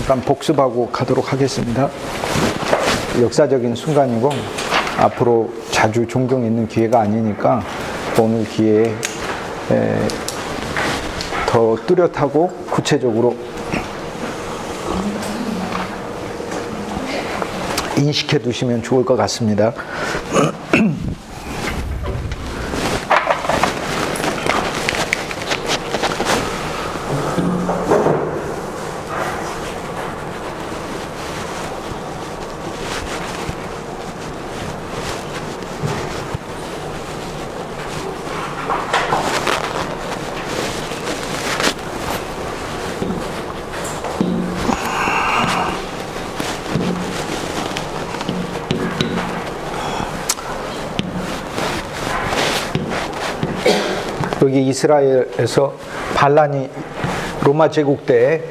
잠깐 복습하고 가도록 하겠습니다. 역사적인 순간이고 앞으로 자주 종종 있는 기회가 아니니까 오늘 기회에 더 뚜렷하고 구체적으로 인식해 두시면 좋을 것 같습니다. 여기 이스라엘에서 반란이 로마 제국 때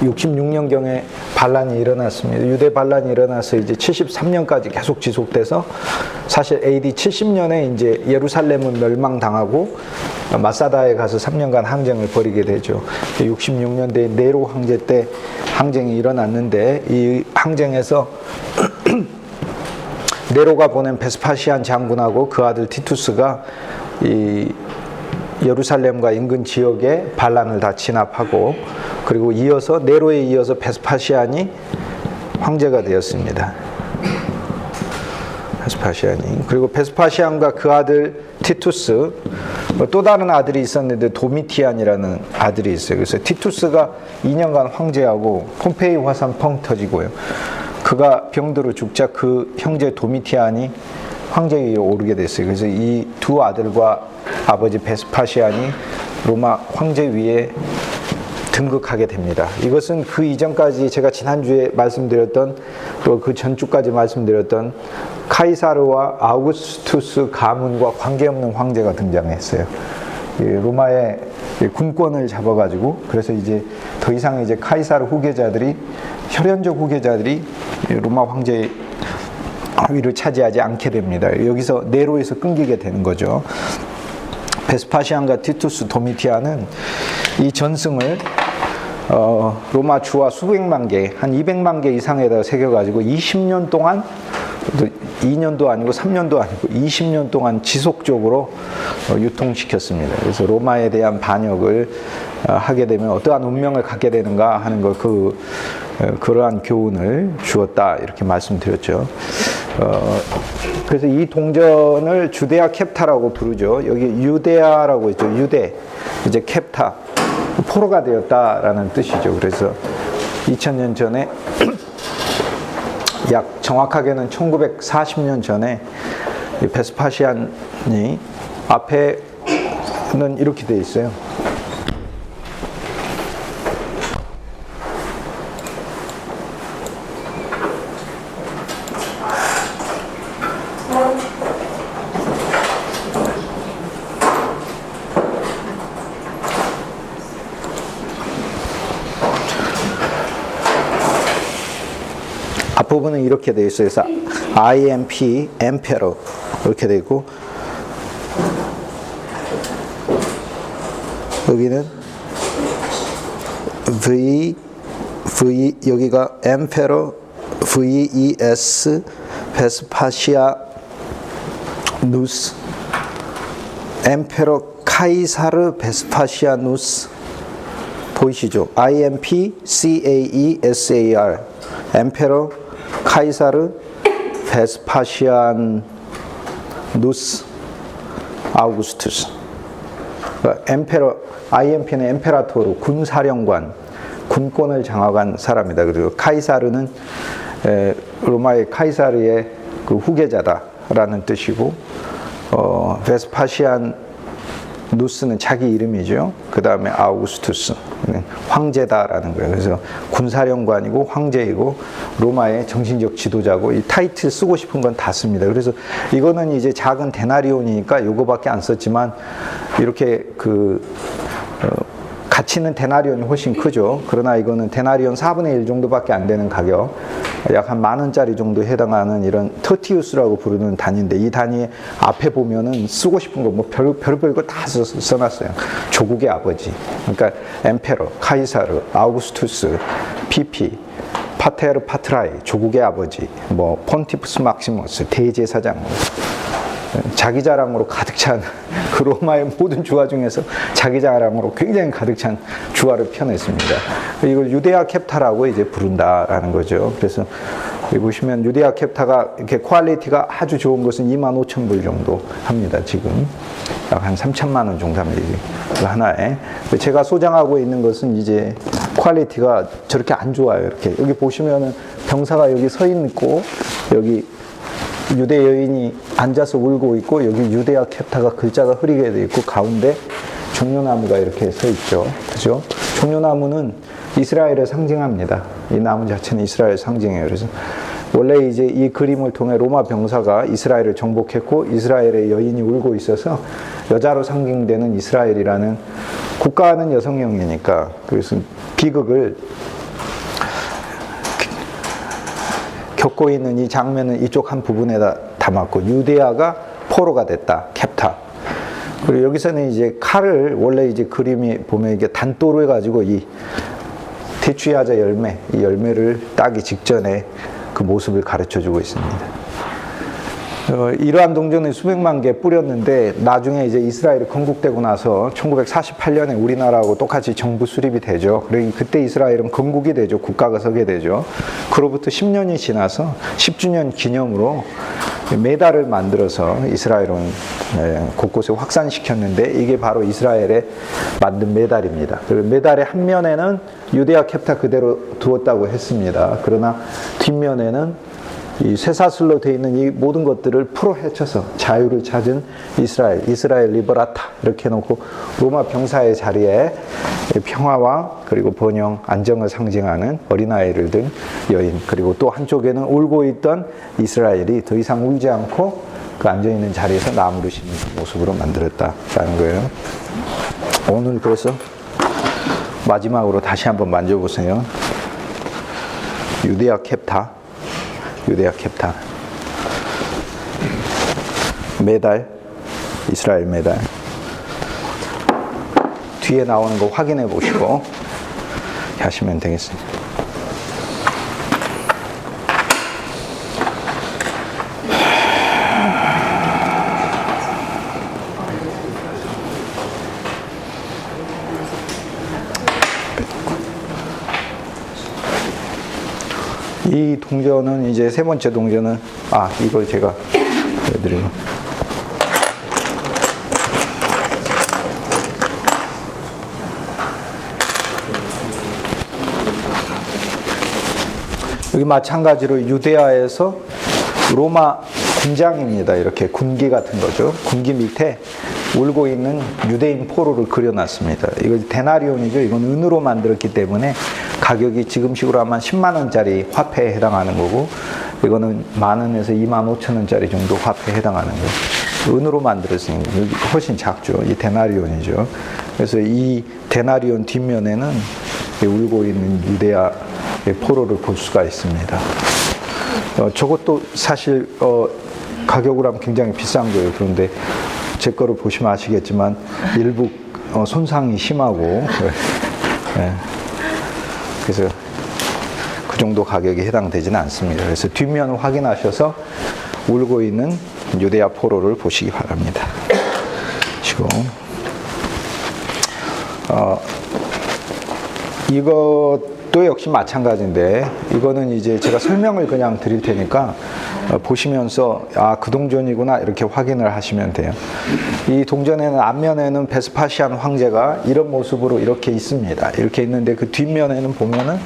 66년경에 반란이 일어났습니다. 유대 반란이 일어나서 이제 73년까지 계속 지속돼서 사실 AD 70년에 이제 예루살렘은 멸망당하고 마사다에 가서 3년간 항쟁을 벌이게 되죠. 66년대 네로 황제 때 항쟁이 일어났는데 이 항쟁에서 네로가 보낸 베스파시안 장군하고 그 아들 티투스가 이 예루살렘과 인근 지역에 반란을 다 진압하고 그리고 이어서 네로에 이어서 베스파시안이 황제가 되었습니다. 베스파시안이. 그리고 베스파시안과 그 아들 티투스, 또 다른 아들이 있었는데 도미티안이라는 아들이 있어요. 그래서 티투스가 2년간 황제하고 폼페이 화산 펑 터지고요. 그가 병들어 죽자 그 형제 도미티안이 황제위에 오르게 됐어요. 그래서 이 두 아들과 아버지 베스파시안이 로마 황제위에 등극하게 됩니다. 이것은 그 이전까지 제가 지난주에 말씀드렸던 또 그 전주까지 말씀드렸던 카이사르와 아우구스투스 가문과 관계없는 황제가 등장했어요. 로마의 군권을 잡아가지고 그래서 이제 더 이상 이제 카이사르 후계자들이 혈연적 후계자들이 로마 황제의 위를 차지하지 않게 됩니다. 여기서 네로에서 끊기게 되는 거죠. 베스파시안과 티투스 도미티안은 이 전승을 로마 주화 수백만 개, 한 200만 개 이상에다 새겨가지고 20년 동안 2년도 아니고 3년도 아니고 20년 동안 지속적으로 유통시켰습니다. 그래서 로마에 대한 반역을 하게 되면 어떠한 운명을 갖게 되는가 하는 걸 그러한 교훈을 주었다 이렇게 말씀드렸죠. 그래서 이 동전을 주데아 캡타라고 부르죠. 여기 유데아라고 있죠. 유대 이제 캡타 포로가 되었다라는 뜻이죠. 그래서 2000년 전에 약 정확하게는 1940년 전에 베스파시안이 앞에는 이렇게 되어 있어요. 앞부분은 이렇게 되어 있어요. 그래서 IMP, Emperor 이렇게 되어 있고 여기는 여기가 Emperor VES 베스파시아누스 Emperor 카이사르 베스파시아누스 보이시죠? IMP CAESAR Emperor 카이사르 베스파시안누스 아우구스투스. 엠페러 IMP는 엠페라토르 군사령관, 군권을 장악한 사람이다. 그리고 카이사르는 로마의 카이사르의 그 후계자다라는 뜻이고, 베스파시안누스는 자기 이름이죠. 그 다음에 아우구스투스 황제다라는 거예요. 그래서 군사령관이고 황제이고 로마의 정신적 지도자고 이 타이틀 쓰고 싶은 건 다 씁니다. 그래서 이거는 이제 작은 데나리온이니까 요거밖에 안 썼지만 이렇게 가치는 데나리온이 훨씬 크죠. 그러나 이거는 데나리온 4분의 1 정도밖에 안 되는 가격, 약 한 10,000원짜리 정도에 해당하는 이런 터티우스라고 부르는 단위인데, 이 단위 앞에 보면은 쓰고 싶은 거 뭐 별거 다 써놨어요. 조국의 아버지, 그러니까 엠페러, 카이사르, 아우구스투스, 피피, 파테르 파트라이, 조국의 아버지, 뭐 폰티푸스 막시머스, 대제사장, 자기 자랑으로 가득 찬 그 로마의 모든 주화 중에서 자기 자랑으로 굉장히 가득 찬 주화를 펴냈습니다. 이걸 유데아 캡타라고 이제 부른다라는 거죠. 그래서 여기 보시면 유데아 캡타가 이렇게 퀄리티가 아주 좋은 것은 25,000불 정도 합니다. 지금 약 한 3,000만 원 정도 합니다. 그 하나에. 제가 소장하고 있는 것은 이제 퀄리티가 저렇게 안 좋아요. 이렇게 여기 보시면은 병사가 여기 서 있고, 여기 유대 여인이 앉아서 울고 있고, 여기 유데아 캡타가 글자가 흐리게 돼 있고, 가운데 종려나무가 이렇게 서 있죠. 그죠? 종려나무는 이스라엘을 상징합니다. 이 나무 자체는 이스라엘 상징이에요. 그래서 원래 이제 이 그림을 통해 로마 병사가 이스라엘을 정복했고, 이스라엘의 여인이 울고 있어서 여자로 상징되는 이스라엘이라는, 국가는 여성형이니까, 그래서 비극을 겪고 있는 이 장면은 이쪽 한 부분에다 담았고, 유데아가 포로가 됐다, 캡타. 그리고 여기서는 이제 칼을, 원래 이제 그림이 보면 이게 단도를 가지고 이 대추야자 열매, 이 열매를 따기 직전에 그 모습을 가르쳐 주고 있습니다. 이러한 동전을 수백만 개 뿌렸는데, 나중에 이제 이스라엘이 건국되고 나서 1948년에 우리나라하고 똑같이 정부 수립이 되죠. 그러니 그때 이스라엘은 건국이 되죠. 국가가 서게 되죠. 그로부터 10년이 지나서 10주년 기념으로 메달을 만들어서 이스라엘은 곳곳에 확산시켰는데, 이게 바로 이스라엘에 만든 메달입니다. 메달의 한 면에는 유데아 캡타 그대로 두었다고 했습니다. 그러나 뒷면에는 이 쇠사슬로 되어 있는 이 모든 것들을 풀어 헤쳐서 자유를 찾은 이스라엘 리버라타, 이렇게 해놓고 로마 병사의 자리에 평화와 그리고 번영, 안정을 상징하는 어린아이를 든 여인, 그리고 또 한쪽에는 울고 있던 이스라엘이 더 이상 울지 않고 그 앉아있는 자리에서 나무를 심는 모습으로 만들었다라는 거예요. 오늘 그래서 마지막으로 다시 한번 만져보세요. 유데아 캡타, 유데아 캡타, 메달, 이스라엘 메달. 뒤에 나오는 거 확인해 보시고 하시면 되겠습니다. 이 동전은 이제 세 번째 동전은, 이걸 제가 보여드리고, 여기 마찬가지로 유데아에서 로마 군장입니다. 이렇게 군기 같은 거죠. 군기 밑에 울고 있는 유대인 포로를 그려놨습니다. 이거 데나리온이죠. 이건 은으로 만들었기 때문에 가격이 지금식으로 하면 10만 원짜리 화폐에 해당하는 거고, 이거는 10,000원에서 25,000원짜리 정도 화폐에 해당하는 거예요. 은으로 만들었으니까 훨씬 작죠. 이 데나리온이죠. 그래서 이 데나리온 뒷면에는 울고 있는 유대아의 포로를 볼 수가 있습니다. 저것도 사실 가격으로 하면 굉장히 비싼 거예요. 그런데 제 거를 보시면 아시겠지만 일부 손상이 심하고 그래서 그 정도 가격이 해당되지는 않습니다. 그래서 뒷면을 확인하셔서 울고 있는 유데아 포로를 보시기 바랍니다. 그리고 이것도 역시 마찬가지인데, 이거는 이제 제가 설명을 그냥 드릴 테니까 보시면서 그 동전이구나 이렇게 확인을 하시면 돼요. 이 동전에는 앞면에는 베스파시안 황제가 이런 모습으로 이렇게 있습니다. 이렇게 있는데, 그 뒷면에는 보면은,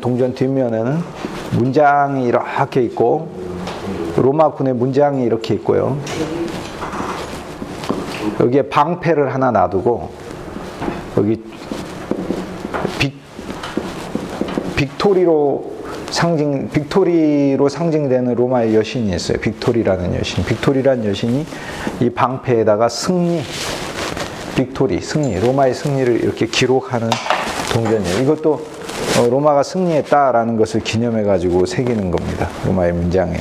동전 뒷면에는 문장이 이렇게 있고, 로마 군의 문장이 이렇게 있고요. 여기에 방패를 하나 놔두고, 여기 빅토리로 상징되는 로마의 여신이 있어요. 빅토리라는 여신. 빅토리라는 여신이 이 방패에다가 승리, 빅토리, 승리, 로마의 승리를 이렇게 기록하는 동전이에요. 이것도 로마가 승리했다라는 것을 기념해가지고 새기는 겁니다. 로마의 문장에.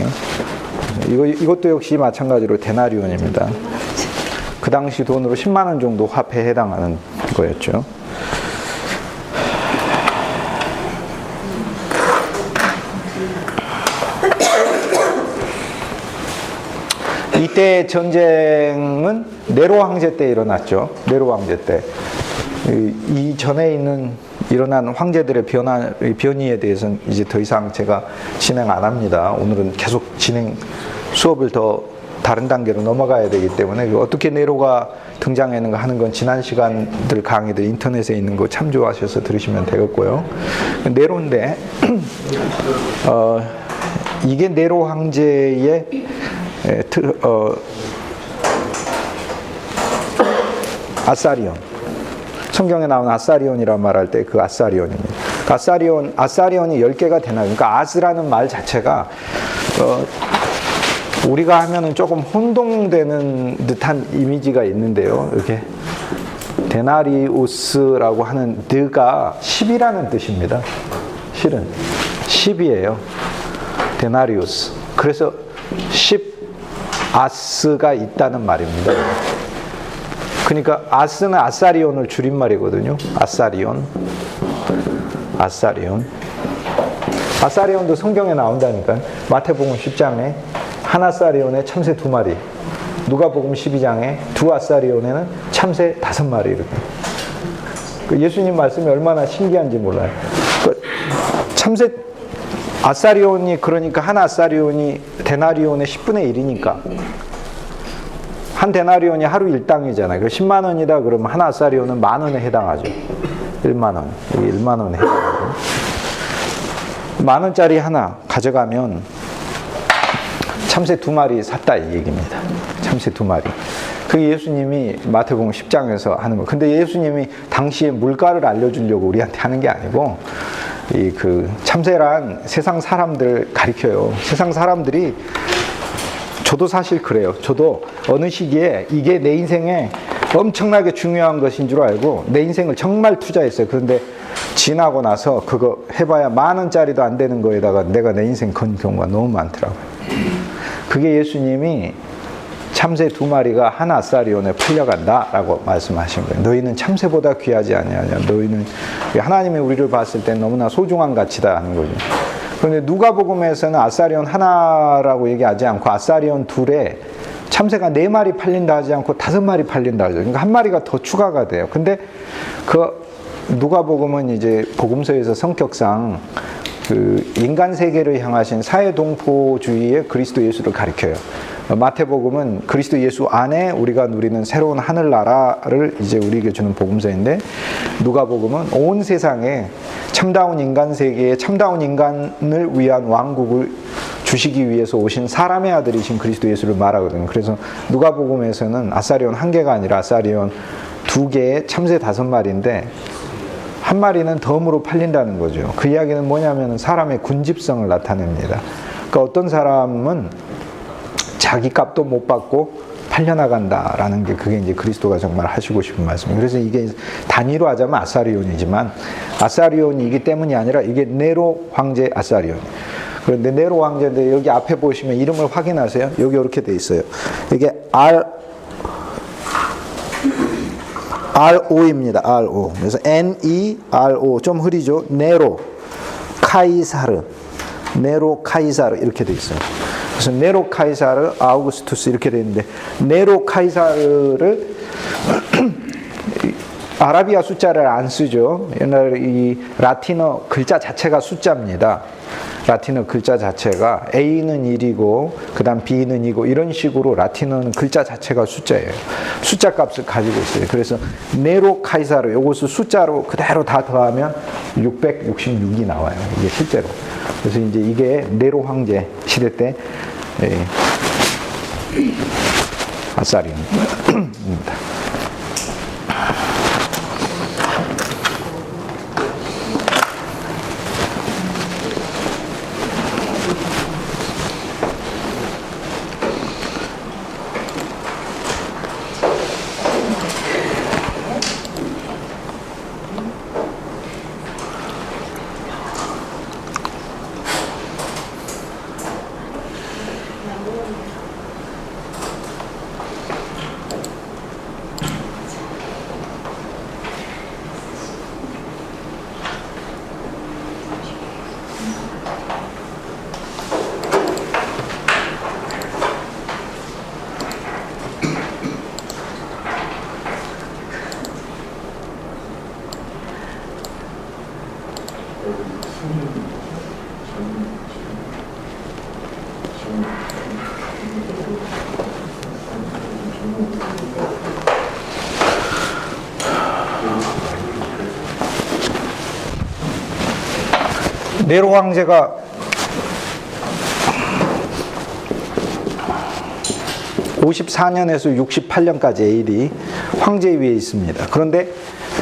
이것도 역시 마찬가지로 데나리온입니다. 그 당시 돈으로 10만 원 정도 화폐에 해당하는 거였죠. 이때 전쟁은 네로 황제 때 일어났죠. 네로 황제 때. 이 전에 일어난 황제들의 변이에 대해서는 이제 더 이상 제가 진행 안 합니다. 오늘은 계속 수업을 더 다른 단계로 넘어가야 되기 때문에 어떻게 네로가 등장했는가 하는 건 지난 시간들 강의들 인터넷에 있는 거 참조하셔서 들으시면 되겠고요. 네로인데 이게 네로 황제의 아사리온, 성경에 나오는 아사리온이라 말할 때 그 아사리온입니다. 아사리온이 10개가 되나요? 그러니까 아스라는 말 자체가 우리가 하면은 조금 혼동되는 듯한 이미지가 있는데요. 이렇게 데나리우스라고 하는 드가 10이라는 뜻입니다. 실은 10이에요. 데나리우스. 그래서 10아스가 있다는 말입니다. 그러니까 아스는 아사리온을 줄임말이거든요. 아사리온도 성경에 나온다니까요. 마태복음 10장에 한 아사리온에 참새 2마리, 누가복음 12장에 2 아사리온에는 참새 5마리. 예수님 말씀이 얼마나 신기한지 몰라요. 참새 아사리온이, 그러니까 한 아사리온이 데나리온의 10분의 1이니까 한 데나리온이 하루 일당이잖아요. 10만 원이다 그러면 한 아사리온은 10,000원에 해당하죠. 1만 원. 여기 1만 원에 해당하죠. 10,000원짜리 하나 가져가면 참새 2마리 샀다 이 얘기입니다. 참새 2마리. 그게 예수님이 마태복음 10장에서 하는 거. 근데 예수님이 당시에 물가를 알려주려고 우리한테 하는 게 아니고 참새란 세상 사람들 가리켜요. 세상 사람들이, 저도 사실 그래요. 저도 어느 시기에 이게 내 인생에 엄청나게 중요한 것인 줄 알고 내 인생을 정말 투자했어요. 그런데 지나고 나서 그거 해봐야 10,000원짜리도 안 되는 거에다가 내가 내 인생 건 경우가 너무 많더라고요. 그게 예수님이 참새 2마리가 한 아사리온에 팔려간다라고 말씀하신 거예요. 너희는 참새보다 귀하지 아니하냐. 너희는 하나님이 우리를 봤을 때 너무나 소중한 가치다 하는 거죠. 그런데 누가복음에서는 아사리온 하나라고 얘기하지 않고 아사리온 둘에 참새가 4마리 팔린다 하지 않고 5마리 팔린다 하죠. 그러니까 한 마리가 더 추가가 돼요. 근데 누가복음은 이제 복음서에서 성격상 인간 세계를 향하신 사회동포주의의 그리스도 예수를 가리켜요. 마태복음은 그리스도 예수 안에 우리가 누리는 새로운 하늘나라를 이제 우리에게 주는 복음서인데, 누가복음은 온 세상에 참다운 인간 세계에 참다운 인간을 위한 왕국을 주시기 위해서 오신 사람의 아들이신 그리스도 예수를 말하거든요. 그래서 누가복음에서는 아사리온 1개가 아니라 아사리온 2개에 참새 5마리인데 한 마리는 덤으로 팔린다는 거죠. 그 이야기는 뭐냐면 사람의 군집성을 나타냅니다. 그러니까 어떤 사람은 자기 값도 못 받고 팔려나간다라는 게, 그게 이제 그리스도가 정말 하시고 싶은 말씀이에요. 그래서 이게 단위로 하자면 아사리온이지만 아사리온이기 때문이 아니라 이게 네로 황제 아사리온. 그런데 네로 황제인데 여기 앞에 보시면 이름을 확인하세요. 여기 이렇게 돼 있어요. 이게 RO입니다. RO. 그래서 NERO. 좀 흐리죠? 네로 카이사르. 네로 카이사르 이렇게 돼 있어요. 그래서 네로 카이사르 아우구스투스 이렇게 돼 있는데, 네로 카이사르를 아라비아 숫자를 안 쓰죠. 옛날 이 라틴어 글자 자체가 숫자입니다. 라틴어 글자 자체가 A는 1이고 그 다음 B는 2고 이런 식으로 라틴어는 글자 자체가 숫자예요. 숫자 값을 가지고 있어요. 그래서 네로 카이사르, 요것을 숫자로 그대로 다 더하면 666이 나와요. 이게 실제로. 그래서 이제 이게 네로 황제 시대 때 아사리온입니다. 네로 황제가 (54년에서 68년까지) AD 황제 위에 있습니다. 그런데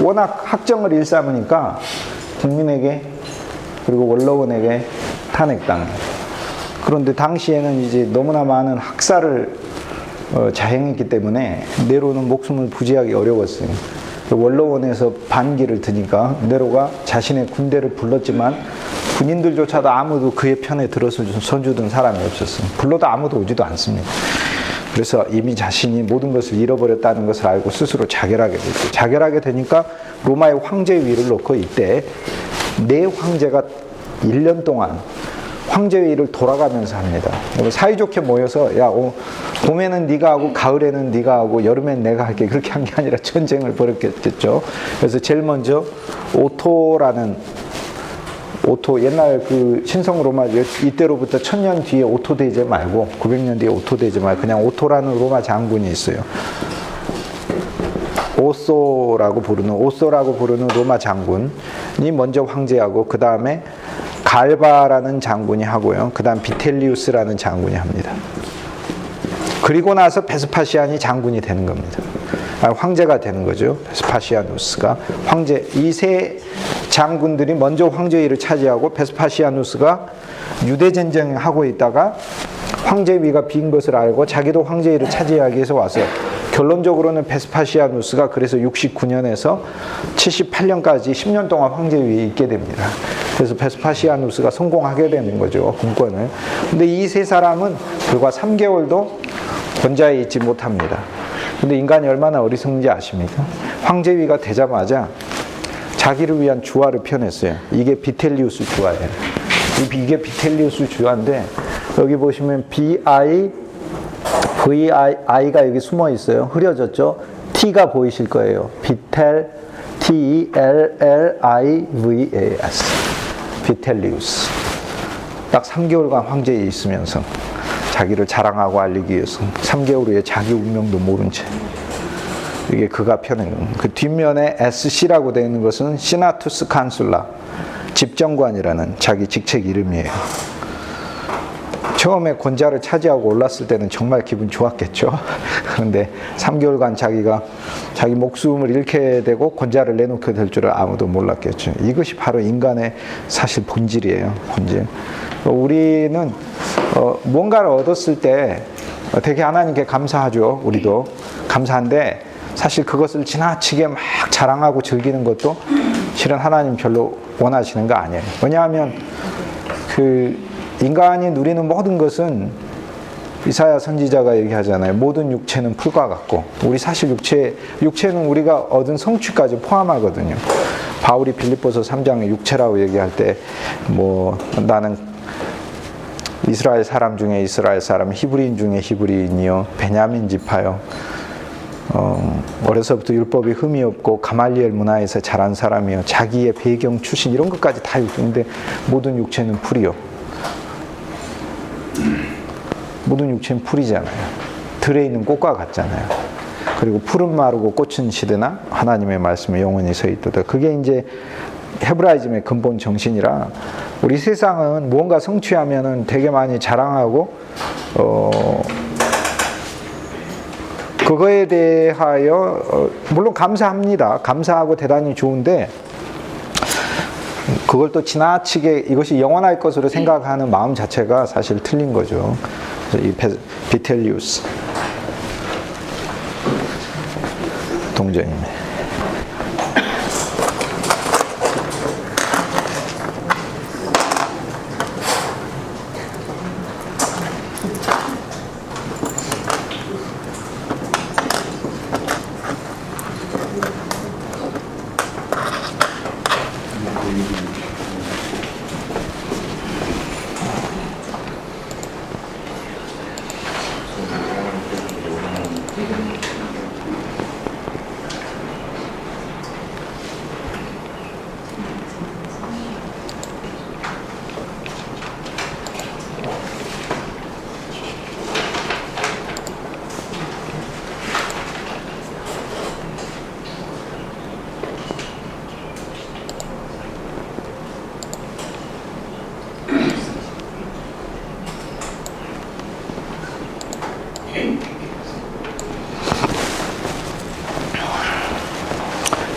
워낙 학정을 일삼으니까 국민에게 그리고 원로원에게 탄핵당해요. 그런데 당시에는 이제 너무나 많은 학살을 자행했기 때문에 네로는 목숨을 부지하기 어려웠어요. 원로원에서 반기를 드니까 네로가 자신의 군대를 불렀지만 군인들조차도 아무도 그의 편에 들어서 서주던 사람이 없었어요. 불러도 아무도 오지도 않습니다. 그래서 이미 자신이 모든 것을 잃어버렸다는 것을 알고 스스로 자결하게 됐죠. 자결하게 되니까 로마의 황제 위를 놓고 이때 네 황제가 1년 동안 황제 위를 돌아가면서 합니다. 사이좋게 모여서 야, 봄에는 네가 하고 가을에는 네가 하고 여름엔 내가 할게 그렇게 한 게 아니라 전쟁을 벌였겠죠. 그래서 제일 먼저 오토 옛날 그 신성 로마 이때로부터 1000년 뒤에 오토 대제 말고 900년 뒤에 오토 대제 말고 그냥 오토라는 로마 장군이 있어요. 오소라고 부르는 로마 장군이 먼저 황제하고 그 다음에 갈바라는 장군이 하고요. 그 다음 비텔리우스라는 장군이 합니다. 그리고 나서 베스파시안이 장군이 되는 겁니다. 황제가 되는 거죠. 베스파시아누스가 황제. 이 세 장군들이 먼저 황제위를 차지하고 베스파시아누스가 유대 전쟁을 하고 있다가 황제위가 빈 것을 알고 자기도 황제위를 차지하기 위해서 와서 결론적으로는 베스파시아누스가 그래서 69년에서 78년까지 10년 동안 황제위에 있게 됩니다. 그래서 베스파시아누스가 성공하게 되는 거죠, 군권을. 근데 이 세 사람은 불과 3개월도 권좌에 있지 못합니다. 근데 인간이 얼마나 어리석은지 아십니까? 황제위가 되자마자 자기를 위한 주화를 펴냈어요. 이게 비텔리우스 주화예요. 이게 비텔리우스 주화인데 여기 보시면 VI가 여기 숨어 있어요. 흐려졌죠? T가 보이실 거예요. 비텔 TELLIVAS 비텔리우스. 딱 3개월간 황제에 있으면서 자기를 자랑하고 알리기 위해서 3개월 후에 자기 운명도 모른 채 이게 그가 펴낸 겁니다. 그 뒷면에 SC라고 되어 있는 것은 시나투스 칸술라 집정관이라는 자기 직책 이름이에요. 처음에 권좌를 차지하고 올랐을 때는 정말 기분 좋았겠죠. 그런데 3개월간 자기 목숨을 잃게 되고 권좌를 내놓게 될 줄을 아무도 몰랐겠죠. 이것이 바로 인간의 사실 본질이에요. 본질. 우리는 뭔가를 얻었을 때 되게 하나님께 감사하죠. 우리도 감사한데 사실 그것을 지나치게 막 자랑하고 즐기는 것도 실은 하나님 별로 원하시는 거 아니에요. 왜냐하면 그 인간이 누리는 모든 것은 이사야 선지자가 얘기하잖아요. 모든 육체는 풀과 같고 우리 사실 육체는 우리가 얻은 성취까지 포함하거든요. 바울이 빌립보서 3장에 육체라고 얘기할 때 뭐 나는 이스라엘 사람 중에 이스라엘 사람, 히브리인 중에 히브리인이요, 베냐민 지파요. 어려서부터 율법이 흠이 없고 가말리엘 문화에서 자란 사람이요, 자기의 배경 출신 이런 것까지 다 있는데 모든 육체는 풀이요. 모든 육체는 풀이잖아요. 들에 있는 꽃과 같잖아요. 그리고 풀은 마르고 꽃은 시드나 하나님의 말씀에 영원히 서 있도다. 그게 이제 헤브라이즘의 근본 정신이라 우리 세상은 무언가 성취하면은 되게 많이 자랑하고 그거에 대하여 물론 감사합니다. 감사하고 대단히 좋은데 그걸 또 지나치게 이것이 영원할 것으로 생각하는 마음 자체가 사실 틀린 거죠. 그래서 이 비텔리우스 동전입니다.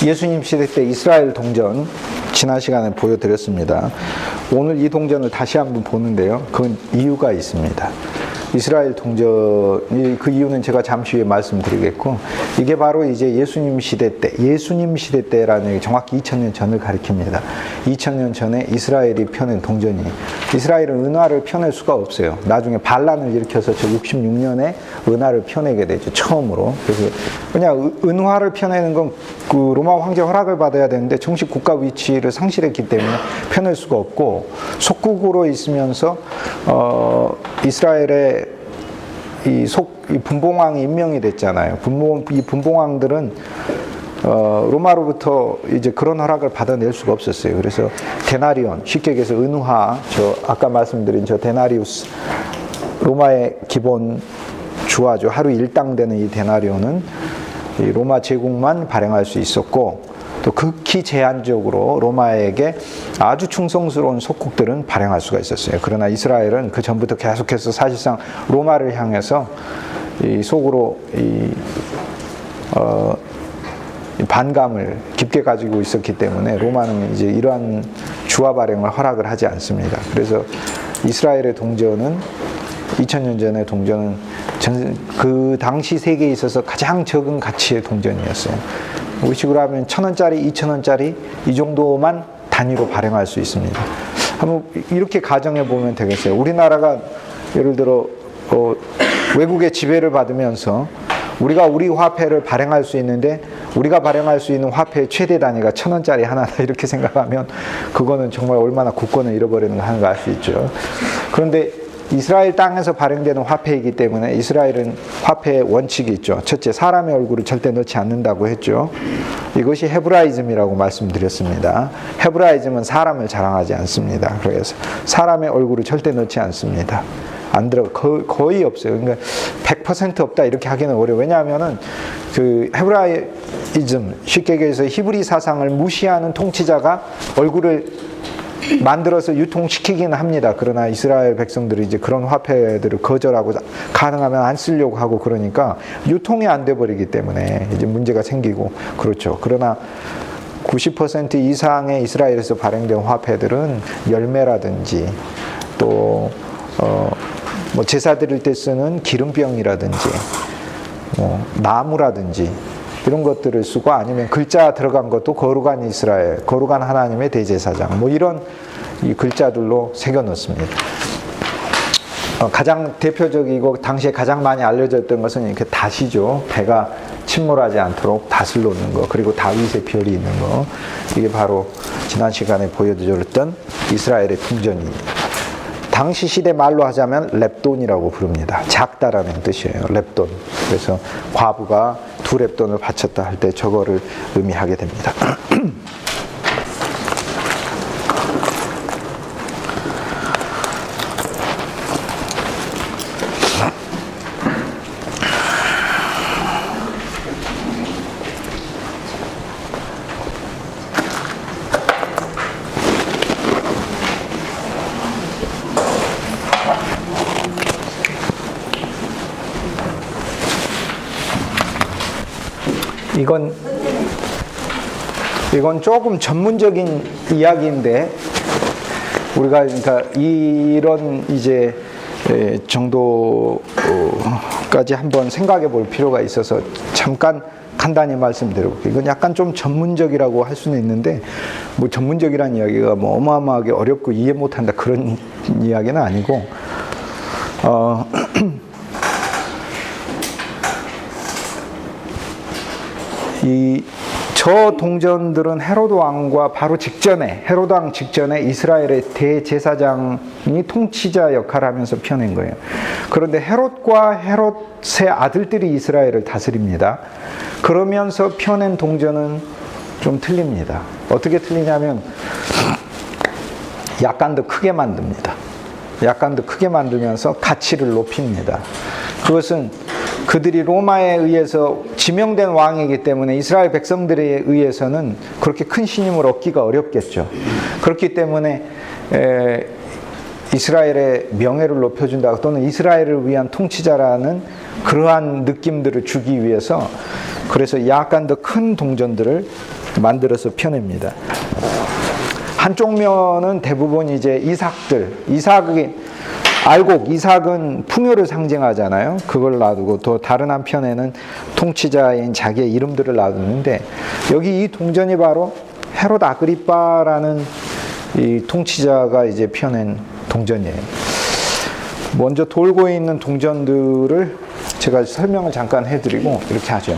예수님 시대 때 이스라엘 동전 지난 시간에 보여드렸습니다. 오늘 이 동전을 다시 한번 보는데요. 그건 이유가 있습니다. 이스라엘 동전이 그 이유는 제가 잠시 후에 말씀드리겠고, 이게 바로 이제 예수님 시대 때라는 얘기, 정확히 2000년 전을 가리킵니다. 2000년 전에 이스라엘이 펴낸 동전이, 이스라엘은 은화를 펴낼 수가 없어요. 나중에 반란을 일으켜서 저 66년에 은화를 펴내게 되죠. 처음으로. 그래서 그냥 은화를 펴내는 건 그 로마 황제 허락을 받아야 되는데 정식 국가 위치를 상실했기 때문에 펴낼 수가 없고, 속국으로 있으면서 이스라엘의 이 분봉왕이 임명이 됐잖아요. 이 분봉왕들은 로마로부터 이제 그런 허락을 받아낼 수가 없었어요. 그래서 데나리온, 쉽게 얘기해서 은화, 아까 말씀드린 저 데나리우스, 로마의 기본 주화죠. 하루 일당 되는 이 데나리온은 이 로마 제국만 발행할 수 있었고, 또 극히 제한적으로 로마에게 아주 충성스러운 속국들은 발행할 수가 있었어요. 그러나 이스라엘은 그 전부터 계속해서 사실상 로마를 향해서 이 속으로 반감을 깊게 가지고 있었기 때문에 로마는 이제 이러한 주화 발행을 허락을 하지 않습니다. 그래서 이스라엘의 동전은 2000년 전의 동전은 그 당시 세계에 있어서 가장 적은 가치의 동전이었어요. 우리식으로 하면 1000원짜리, 2000원짜리 이 정도만 단위로 발행할 수 있습니다. 한번 이렇게 가정해 보면 되겠어요. 우리나라가 예를 들어 외국의 지배를 받으면서 우리가 우리 화폐를 발행할 수 있는데, 우리가 발행할 수 있는 화폐의 최대 단위가 1000원짜리 하나다 이렇게 생각하면 그거는 정말 얼마나 국권을 잃어버리는 거 하는 거 알 수 있죠. 그런데 이스라엘 땅에서 발행되는 화폐이기 때문에 이스라엘은 화폐의 원칙이 있죠. 첫째, 사람의 얼굴을 절대 넣지 않는다고 했죠. 이것이 헤브라이즘이라고 말씀드렸습니다. 헤브라이즘은 사람을 자랑하지 않습니다. 그래서 사람의 얼굴을 절대 넣지 않습니다. 안 들어, 거의 없어요. 그러니까 100% 없다 이렇게 하기는 어려워요. 왜냐하면은 그 헤브라이즘, 쉽게 얘기해서 히브리 사상을 무시하는 통치자가 얼굴을 만들어서 유통시키긴 합니다. 그러나 이스라엘 백성들이 이제 그런 화폐들을 거절하고 가능하면 안 쓰려고 하고, 그러니까 유통이 안 돼 버리기 때문에 이제 문제가 생기고 그렇죠. 그러나 90% 이상의 이스라엘에서 발행된 화폐들은 열매라든지 또 뭐 제사 드릴 때 쓰는 기름병이라든지 뭐 나무라든지 이런 것들을 쓰고, 아니면 글자 들어간 것도 거룩한 이스라엘, 거룩한 하나님의 대제사장, 뭐 이런 이 글자들로 새겨 넣습니다. 가장 대표적이고 당시에 가장 많이 알려졌던 것은 이렇게 닷이죠. 배가 침몰하지 않도록 닷을 놓는 거, 그리고 다윗의 별이 있는 거, 이게 바로 지난 시간에 보여드렸던 이스라엘의 동전입니다. 당시 시대 말로 하자면 렙돈이라고 부릅니다. 작다라는 뜻이에요. 렙돈. 그래서 과부가 2렙돈을 바쳤다 할 때 저거를 의미하게 됩니다. 이건 조금 전문적인 이야기인데, 우리가 그러니까 이런 이제 정도까지 한번 생각해 볼 필요가 있어서 잠깐 간단히 말씀드려볼게요. 이건 약간 좀 전문적이라고 할 수는 있는데, 뭐 전문적이라는 이야기가 뭐 어마어마하게 어렵고 이해 못한다 그런 이야기는 아니고, 저 동전들은 헤로드 왕과 바로 직전에, 헤로드 왕 직전에 이스라엘의 대제사장이 통치자 역할을 하면서 펴낸 거예요. 그런데 헤롯과 헤롯의 아들들이 이스라엘을 다스립니다. 그러면서 펴낸 동전은 좀 틀립니다. 어떻게 틀리냐면 약간 더 크게 만듭니다. 약간 더 크게 만들면서 가치를 높입니다. 그것은 그들이 로마에 의해서 지명된 왕이기 때문에 이스라엘 백성들에 의해서는 그렇게 큰 신임을 얻기가 어렵겠죠. 그렇기 때문에 이스라엘의 명예를 높여준다, 또는 이스라엘을 위한 통치자라는 그러한 느낌들을 주기 위해서, 그래서 약간 더 큰 동전들을 만들어서 펴냅니다. 한쪽 면은 대부분 이제 이삭은 풍요를 상징하잖아요. 그걸 놔두고 또 다른 한편에는 통치자인 자기의 이름들을 놔두는데, 여기 이 동전이 바로 헤롯 아그리빠라는 이 통치자가 이제 펴낸 동전이에요. 먼저 돌고 있는 동전들을 제가 설명을 잠깐 해드리고 이렇게 하죠.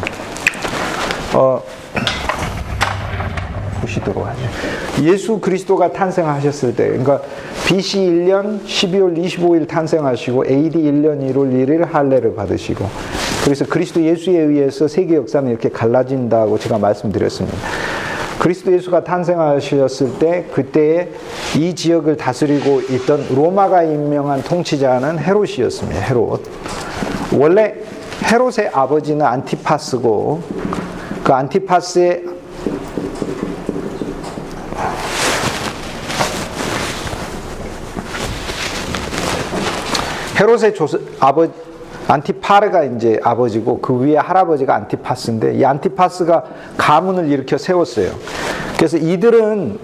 보시도록 하죠. 예수 그리스도가 탄생하셨을 때, 그러니까 BC 1년 12월 25일 탄생하시고 AD 1년 1월 1일 할례를 받으시고, 그래서 그리스도 예수에 의해서 세계 역사는 이렇게 갈라진다고 제가 말씀드렸습니다. 그리스도 예수가 탄생하셨을 때 그때에 이 지역을 다스리고 있던 로마가 임명한 통치자는 헤롯이었습니다. 헤롯. 원래 헤롯의 아버지는 안티파스고, 그 안티파스의 헤롯의 안티파르가 이제 아버지고, 그 위에 할아버지가 안티파스인데, 이 안티파스가 가문을 일으켜 세웠어요. 그래서 이들은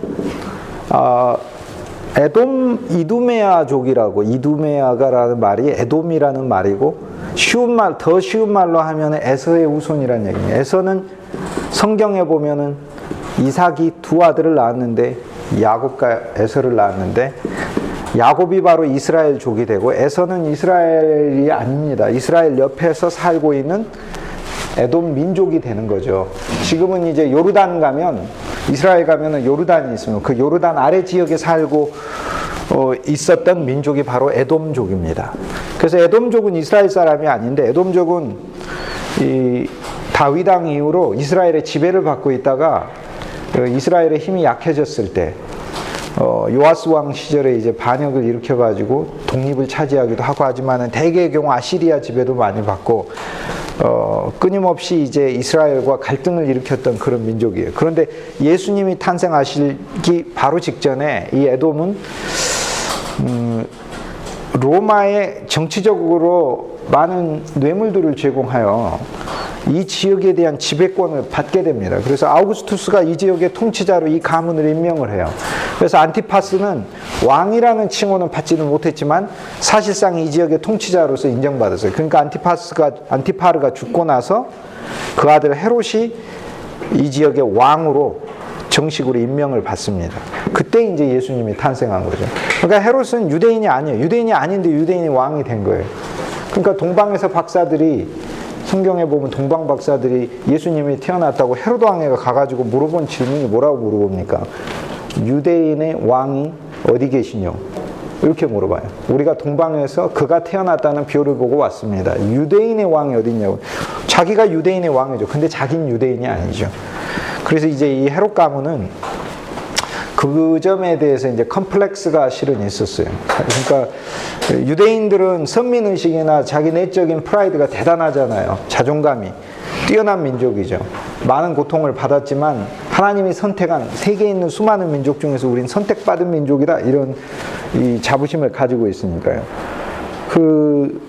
이두메아족이라고, 이두메아가라는 말이 에돔이라는 말이고, 더 쉬운 말로 하면 에서의 후손이라는 얘기입니다. 에서는 성경에 보면은 이삭이 두 아들을 낳았는데, 야곱과 에서를 낳았는데, 야곱이 바로 이스라엘족이 되고, 에서는 이스라엘이 아닙니다. 이스라엘 옆에서 살고 있는 에돔 민족이 되는 거죠. 지금은 이제 요르단 가면, 이스라엘 가면은 요르단이 있으면 그 요르단 아래 지역에 살고 있었던 민족이 바로 에돔족입니다. 그래서 에돔족은 이스라엘 사람이 아닌데, 에돔족은 이 다윗 왕 이후로 이스라엘의 지배를 받고 있다가 이스라엘의 힘이 약해졌을 때, 요아스 왕 시절에 이제 반역을 일으켜가지고 독립을 차지하기도 하고, 하지만은 대개의 경우 아시리아 지배도 많이 받고, 끊임없이 이제 이스라엘과 갈등을 일으켰던 그런 민족이에요. 그런데 예수님이 탄생하시기 바로 직전에 이 에돔은 로마에 정치적으로 많은 뇌물들을 제공하여 이 지역에 대한 지배권을 받게 됩니다. 그래서 아우구스투스가 이 지역의 통치자로 이 가문을 임명을 해요. 그래서 안티파스는 왕이라는 칭호는 받지는 못했지만 사실상 이 지역의 통치자로서 인정받았어요. 그러니까 안티파르가 죽고 나서 그 아들 헤롯이 이 지역의 왕으로 정식으로 임명을 받습니다. 그때 이제 예수님이 탄생한 거죠. 그러니까 헤롯은 유대인이 아니에요. 유대인이 아닌데 유대인이 왕이 된 거예요. 그러니까 동방에서 박사들이, 성경에 보면 동방 박사들이 예수님이 태어났다고 헤롯 왕에게 가가지고 물어본 질문이 뭐라고 물어봅니까? 유대인의 왕이 어디 계시뇨? 이렇게 물어봐요. 우리가 동방에서 그가 태어났다는 표를 보고 왔습니다. 유대인의 왕이 어디 있냐고. 자기가 유대인의 왕이죠. 근데 자기는 유대인이 아니죠. 그래서 이제 이 헤롯 가문은 그 점에 대해서 이제 컴플렉스가 실은 있었어요. 그러니까 유대인들은 선민의식이나 자기 내적인 프라이드가 대단하잖아요. 자존감이 뛰어난 민족이죠. 많은 고통을 받았지만 하나님이 선택한, 세계에 있는 수많은 민족 중에서 우린 선택받은 민족이다, 이런 이 자부심을 가지고 있으니까요. 그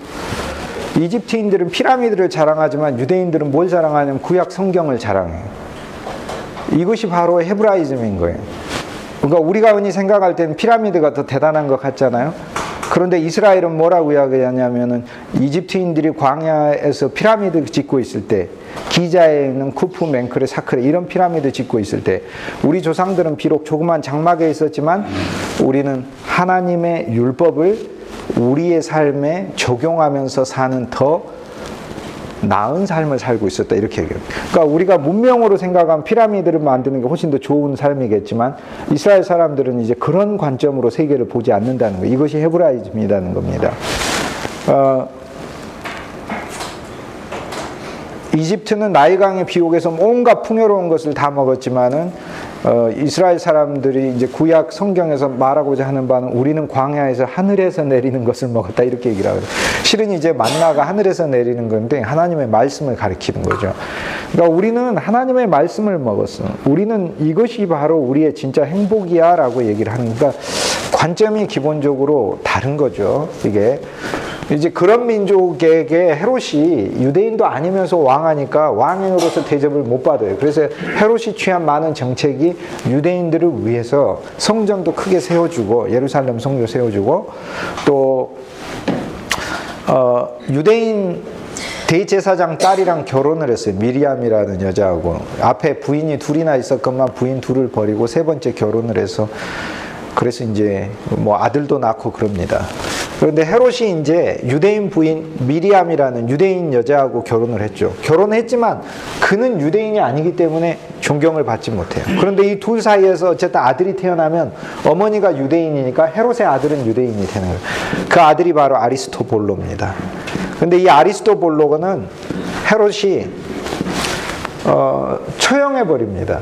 이집트인들은 피라미드를 자랑하지만 유대인들은 뭘 자랑하냐면 구약 성경을 자랑해요. 이것이 바로 헤브라이즘인 거예요. 그러니까 우리가 흔히 생각할 때는 피라미드가 더 대단한 것 같잖아요. 그런데 이스라엘은 뭐라고 이야기하냐면은, 이집트인들이 광야에서 피라미드 짓고 있을 때, 기자에 있는 쿠프, 멘크레, 사크레 이런 피라미드 짓고 있을 때, 우리 조상들은 비록 조그만 장막에 있었지만 우리는 하나님의 율법을 우리의 삶에 적용하면서 사는 더 나은 삶을 살고 있었다, 이렇게 얘기해요. 그러니까 우리가 문명으로 생각하면 피라미드를 만드는 게 훨씬 더 좋은 삶이겠지만, 이스라엘 사람들은 이제 그런 관점으로 세계를 보지 않는다는 거예요. 이것이 헤브라이즘이라는 겁니다. 이집트는 나일강의 비옥에서 온갖 풍요로운 것을 다 먹었지만은 이스라엘 사람들이 이제 구약 성경에서 말하고자 하는 바는 우리는 광야에서 하늘에서 내리는 것을 먹었다, 이렇게 얘기를 하거든요. 실은 이제 만나가 하늘에서 내리는 건데 하나님의 말씀을 가리키는 거죠. 그러니까 우리는 하나님의 말씀을 먹었어. 우리는 이것이 바로 우리의 진짜 행복이야 라고 얘기를 하는, 그러니까 관점이 기본적으로 다른 거죠. 이게 이제 그런 민족에게 헤롯이 유대인도 아니면서 왕하니까 왕으로서 대접을 못 받아요. 그래서 헤롯이 취한 많은 정책이 유대인들을 위해서 성전도 크게 세워주고 예루살렘 성전 세워주고 또 유대인 대제사장 딸이랑 결혼을 했어요. 미리암이라는 여자하고. 앞에 부인이 둘이나 있었건만 부인 둘을 버리고 세 번째 결혼을 해서 그래서 이제 뭐 아들도 낳고 그럽니다. 그런데 헤롯이 이제 유대인 부인 미리암이라는 유대인 여자하고 결혼을 했죠. 결혼했지만 그는 유대인이 아니기 때문에 존경을 받지 못해요. 그런데 이 둘 사이에서 어쨌든 아들이 태어나면 어머니가 유대인이니까 헤롯의 아들은 유대인이 되는 거예요. 그 아들이 바로 아리스토볼로입니다. 근데 이 아리스토볼로는 헤롯이 처형해버립니다.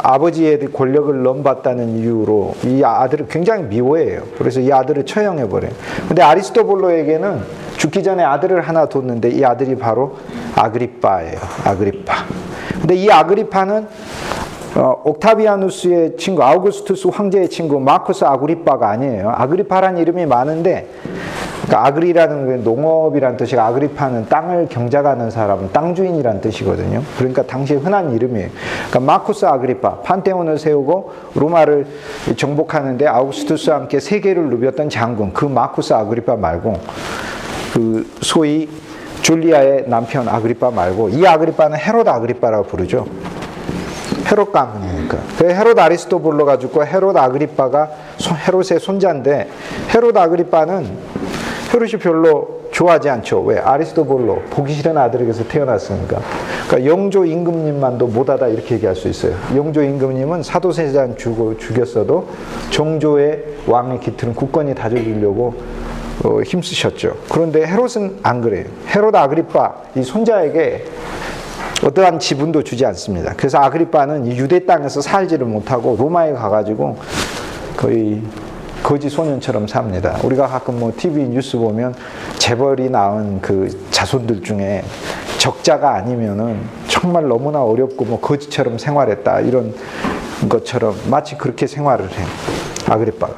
아버지의 권력을 넘봤다는 이유로 이 아들을 굉장히 미워해요. 그래서 이 아들을 처형해버려요. 근데 아리스토볼로에게는 죽기 전에 아들을 하나 뒀는데 이 아들이 바로 아그리빠예요. 아그리빠. 근데 이 아그리빠는 옥타비아누스의 친구, 아우구스투스 황제의 친구 마쿠스 아그리빠가 아니에요. 아그리빠라는 이름이 많은데 그러니까 아그리라는 게 농업이라는 뜻이고 아그리파는 땅을 경작하는 사람은 땅 주인이라는 뜻이거든요. 그러니까 당시에 흔한 이름이에요. 그러니까 마쿠스 아그리파 판테온을 세우고 로마를 정복하는데 아우구스투스와 함께 세계를 누볐던 장군 그 마쿠스 아그리파 말고 그 소위 줄리아의 남편 아그리파 말고 이 아그리파는 헤롯 아그리파라고 부르죠. 헤롯 가문이니까. 헤롯 아리스토볼로가 죽고 헤롯 아그리빠가 헤롯의 손자인데 헤롯 아그리빠는 헤롯이 별로 좋아하지 않죠. 왜? 아리스토볼로 보기 싫은 아들에게서 태어났으니까. 그러니까 영조 임금님만도 못하다 이렇게 얘기할 수 있어요. 영조 임금님은 사도세자는 죽였어도 정조의 왕의 깃틀은 굳건히 다져주려고 힘쓰셨죠. 그런데 헤롯은 안 그래요. 헤롯 아그리빠 이 손자에게 어떠한 지분도 주지 않습니다. 그래서 아그리빠는 이 유대 땅에서 살지를 못하고 로마에 가가지고 거의 거지 소년처럼 삽니다. 우리가 가끔 뭐 TV 뉴스 보면 재벌이 낳은 그 자손들 중에 적자가 아니면은 정말 너무나 어렵고 뭐 거지처럼 생활했다 이런 것처럼 마치 그렇게 생활을 해요. 아그리빠가.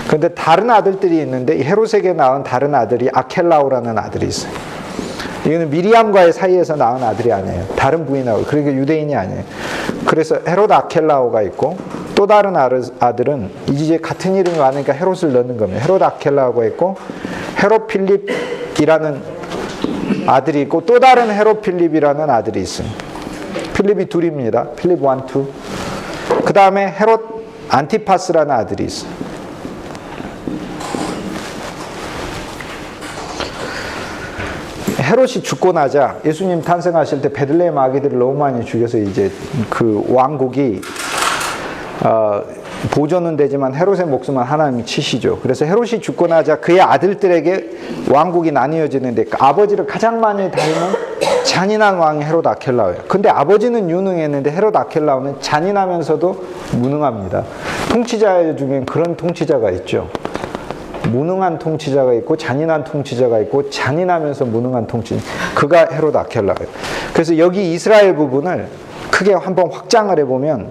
그런데 다른 아들들이 있는데 헤롯에게 낳은 다른 아들이 아켈라오라는 아들이 있어요. 이거는 미리암과의 사이에서 낳은 아들이 아니에요. 다른 부인하고. 그러니까 유대인이 아니에요. 그래서 헤롯 아켈라오가 있고 또 다른 아들은 이제 같은 이름이 많으니까 헤롯을 넣는 겁니다. 헤롯 아켈라오가 있고 헤롯 필립이라는 아들이 있고 또 다른 헤롯 필립이라는 아들이 있습니다. 필립이 둘입니다. 필립 1, 2. 그 다음에 헤롯 안티파스라는 아들이 있어요. 헤롯이 죽고 나자 예수님 탄생하실 때 베들레헴 아기들을 너무 많이 죽여서 이제 그 왕국이 보존은 되지만 헤롯의 목숨은 하나님이 치시죠. 그래서 헤롯이 죽고 나자 그의 아들들에게 왕국이 나뉘어지는데 그 아버지를 가장 많이 닮은 잔인한 왕이 헤롯 아켈라오예요. 근데 아버지는 유능했는데 헤롯 아켈라오는 잔인하면서도 무능합니다. 통치자 중엔 그런 통치자가 있죠. 무능한 통치자가 있고 잔인한 통치자가 있고 잔인하면서 무능한 통치자. 그가 헤롯 아켈라예요. 그래서 여기 이스라엘 부분을 크게 한번 확장을 해보면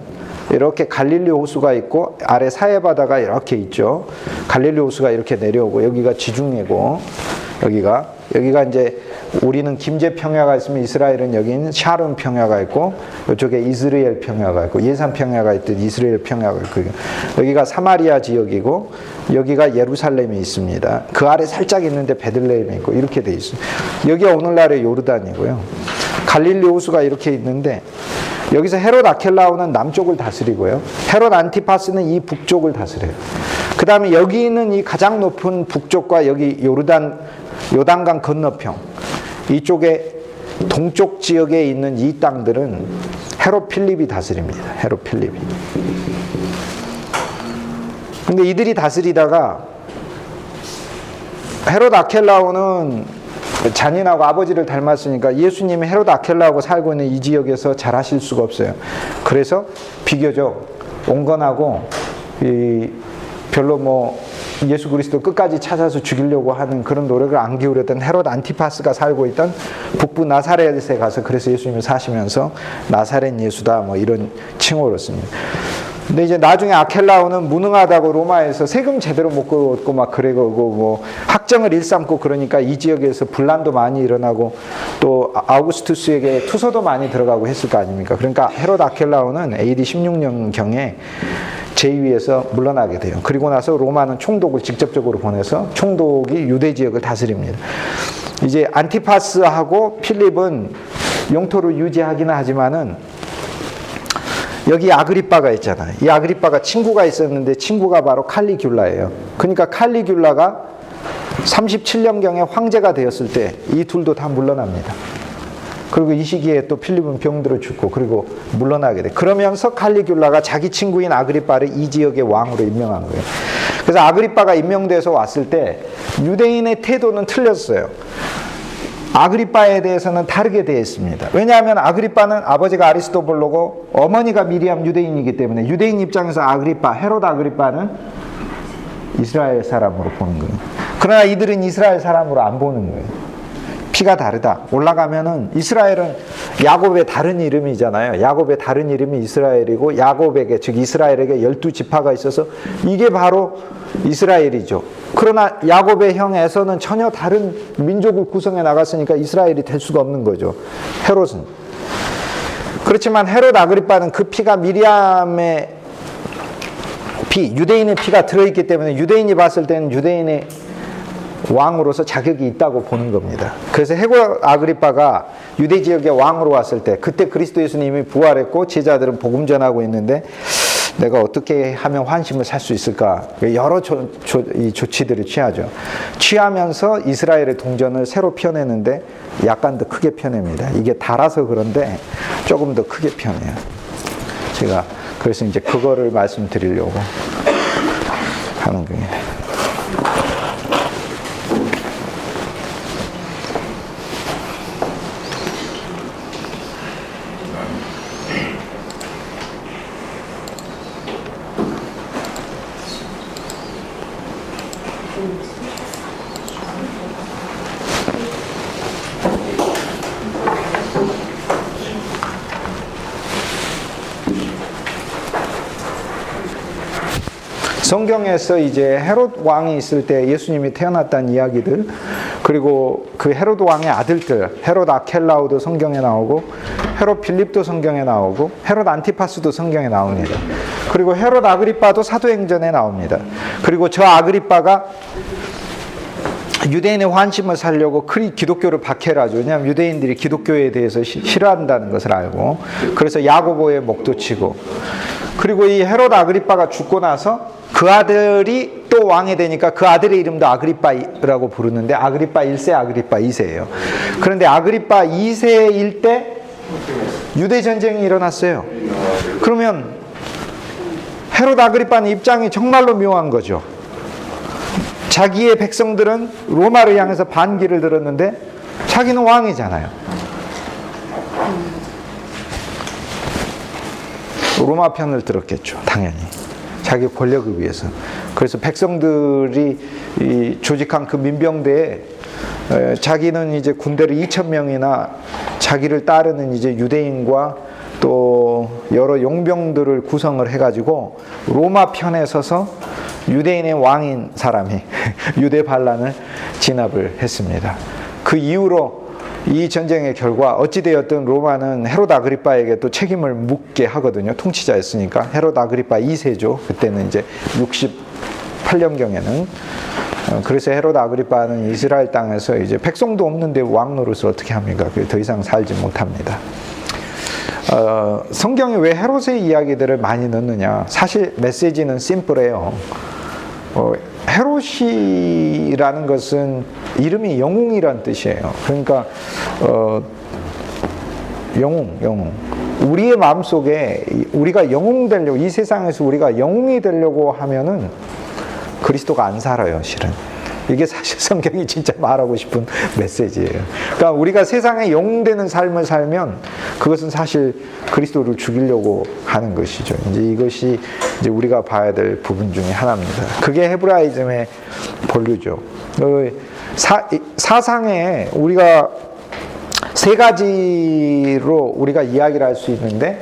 이렇게 갈릴리 호수가 있고 아래 사해 바다가 이렇게 있죠. 갈릴리 호수가 이렇게 내려오고 여기가 지중해고 여기가 이제 우리는 김제 평야가 있으면 이스라엘은 여기는 샤론 평야가 있고 이쪽에 이스라엘 평야가 있고 예산 평야가 있듯 이스라엘 평야가 있고 여기가 사마리아 지역이고 여기가 예루살렘이 있습니다. 그 아래 살짝 있는데 베들레헴이 있고 이렇게 돼 있어요. 여기가 오늘날의 요르단이고요. 갈릴리 호수가 이렇게 있는데 여기서 헤롯 아켈라오는 남쪽을 다스리고요. 헤롯 안티파스는 이 북쪽을 다스려요. 그 다음에 여기 있는 이 가장 높은 북쪽과 여기 요단강 건너편 이쪽에 동쪽 지역에 있는 이 땅들은 헤롯 필립이 다스립니다. 헤롯 필립이. 근데 이들이 다스리다가 헤롯 아켈라오는 잔인하고 아버지를 닮았으니까 예수님이 헤롯 아켈라하고 살고 있는 이 지역에서 잘하실 수가 없어요. 그래서 비교적 온건하고 별로 뭐 예수 그리스도 끝까지 찾아서 죽이려고 하는 그런 노력을 안 기울였던 헤롯 안티파스가 살고 있던 북부 나사렛에 가서 그래서 예수님을 사시면서 나사렛 예수다 뭐 이런 칭호를 씁니다. 근데 이제 나중에 아켈라오는 무능하다고 로마에서 세금 제대로 못 걷고 막 그러고 뭐 학정을 일삼고 그러니까 이 지역에서 분란도 많이 일어나고 또 아우구스투스에게 투서도 많이 들어가고 했을 거 아닙니까? 그러니까 헤롯 아켈라오는 AD 16년경에 제위에서 물러나게 돼요. 그리고 나서 로마는 총독을 직접적으로 보내서 총독이 유대 지역을 다스립니다. 이제 안티파스하고 필립은 영토를 유지하기는 하지만은 여기 아그리빠가 있잖아요. 이 아그리빠가 친구가 있었는데 친구가 바로 칼리귤라예요. 그러니까 칼리귤라가 37년경에 황제가 되었을 때 이 둘도 다 물러납니다. 그리고 이 시기에 또 필립은 병들어 죽고 그리고 물러나게 돼. 그러면서 칼리귤라가 자기 친구인 아그리빠를 이 지역의 왕으로 임명한 거예요. 그래서 아그리빠가 임명돼서 왔을 때 유대인의 태도는 틀렸어요. 아그리빠에 대해서는 다르게 되어 있습니다. 왜냐하면 아그리빠는 아버지가 아리스토블로고 어머니가 미리암 유대인이기 때문에 유대인 입장에서 아그리빠, 헤롯 아그리빠는 이스라엘 사람으로 보는 거예요. 그러나 이들은 이스라엘 사람으로 안 보는 거예요. 피가 다르다. 올라가면은 이스라엘은 야곱의 다른 이름이잖아요. 야곱의 다른 이름이 이스라엘이고 야곱에게 즉 이스라엘에게 12지파가 있어서 이게 바로 이스라엘이죠. 그러나 야곱의 형 에서는 전혀 다른 민족을 구성해 나갔으니까 이스라엘이 될 수가 없는 거죠. 헤롯은. 그렇지만 헤롯 아그리빠는 그 피가 미리암의 피, 유대인의 피가 들어있기 때문에 유대인이 봤을 때는 유대인의 왕으로서 자격이 있다고 보는 겁니다. 그래서 헤롯 아그리빠가 유대 지역의 왕으로 왔을 때 그때 그리스도 예수님이 부활했고 제자들은 복음 전하고 있는데 내가 어떻게 하면 환심을 살 수 있을까? 여러 조치들을 취하죠. 취하면서 이스라엘의 동전을 새로 펴내는데 약간 더 크게 펴냅니다. 이게 달아서 그런데 조금 더 크게 펴내요. 제가 그래서 이제 그거를 말씀드리려고 하는 거예요. 성경에서 이제 헤롯 왕이 있을 때 예수님이 태어났다는 이야기들, 그리고 그 헤롯 왕의 아들들, 헤롯 아켈라오도 성경에 나오고 헤롯 필립도 성경에 나오고 헤롯 안티파스도 성경에 나옵니다. 그리고 헤롯 아그리빠도 사도행전에 나옵니다. 그리고 저 아그리빠가 유대인의 환심을 살려고 기독교를 박해라죠. 왜냐하면 유대인들이 기독교에 대해서 싫어한다는 것을 알고, 그래서 야고보의 목도 치고, 그리고 이 헤롯 아그리빠가 죽고 나서 그 아들이 또 왕이 되니까 그 아들의 이름도 아그리빠라고 부르는데 아그리빠 1세, 아그리빠 2세예요. 그런데 아그리빠 2세일 때 유대 전쟁이 일어났어요. 그러면 헤롯 아그리빠는 입장이 정말로 묘한 거죠. 자기의 백성들은 로마를 향해서 반기를 들었는데 자기는 왕이잖아요. 로마 편을 들었겠죠, 당연히. 자기 권력을 위해서. 그래서 백성들이 조직한 그 민병대에 자기는 이제 군대를 2,000명이나 자기를 따르는 이제 유대인과 또 여러 용병들을 구성을 해가지고 로마 편에 서서 유대인의 왕인 사람이 유대 반란을 진압을 했습니다. 그 이후로 이 전쟁의 결과 어찌되었든 로마는 헤롯 아그리빠에게 또 책임을 묻게 하거든요. 통치자였으니까. 헤롯 아그리빠 2세죠. 그때는 이제 68년경에는. 그래서 헤롯 아그리빠는 이스라엘 땅에서 이제 백성도 없는데 왕 노릇을 어떻게 합니까? 더 이상 살지 못합니다. 성경에 왜 헤롯의 이야기들을 많이 넣느냐? 사실 메시지는 심플해요. 헤롯이라는 것은 이름이 영웅이란 뜻이에요. 그러니까 영웅. 우리의 마음속에 우리가 영웅 되려고, 이 세상에서 우리가 영웅이 되려고 하면은 그리스도가 안 살아요, 실은. 이게 사실 성경이 진짜 말하고 싶은 메시지예요. 그러니까 우리가 세상에 영웅되는 삶을 살면 그것은 사실 그리스도를 죽이려고 하는 것이죠. 이제 이것이 이제 우리가 봐야 될 부분 중에 하나입니다. 그게 헤브라이즘의 본류죠. 사상에 우리가 세 가지로 우리가 이야기를 할 수 있는데,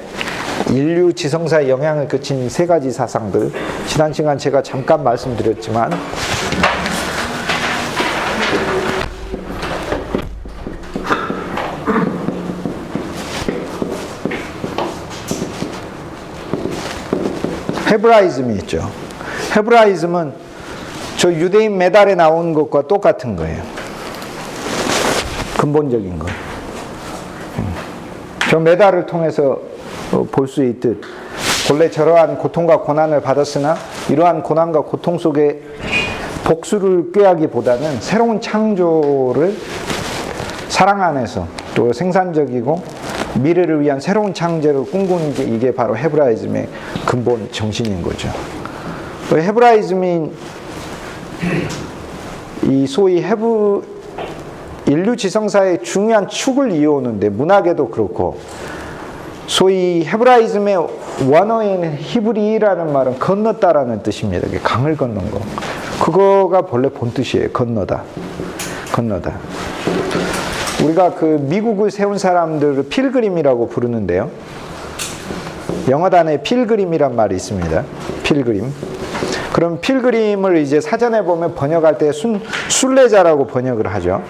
인류 지성사에 영향을 끼친 세 가지 사상들, 지난 시간 제가 잠깐 말씀드렸지만 헤브라이즘이 있죠. 헤브라이즘은 저 유대인 메달에 나온 것과 똑같은 거예요. 근본적인 거. 저 메달을 통해서 볼 수 있듯 본래 저러한 고통과 고난을 받았으나 이러한 고난과 고통 속에 복수를 꾀하기보다는 새로운 창조를 사랑 안에서 또 생산적이고 미래를 위한 새로운 창조를 꿈꾸는 게 이게 바로 헤브라이즘의 근본 정신인 거죠. 헤브라이즘이 이 소위 인류 지성사의 중요한 축을 이어오는데 문학에도 그렇고 소위 헤브라이즘의 원어인 히브리라는 말은 건넜다라는 뜻입니다. 강을 건넌 거. 그거가 본래 본 뜻이에요. 건너다. 건너다. 우리가 그 미국을 세운 사람들을 필그림이라고 부르는데요. 영어 단어에 필그림이란 말이 있습니다. 필그림. 그럼 필그림을 이제 사전에 보면 번역할 때 순례자라고 번역을 하죠.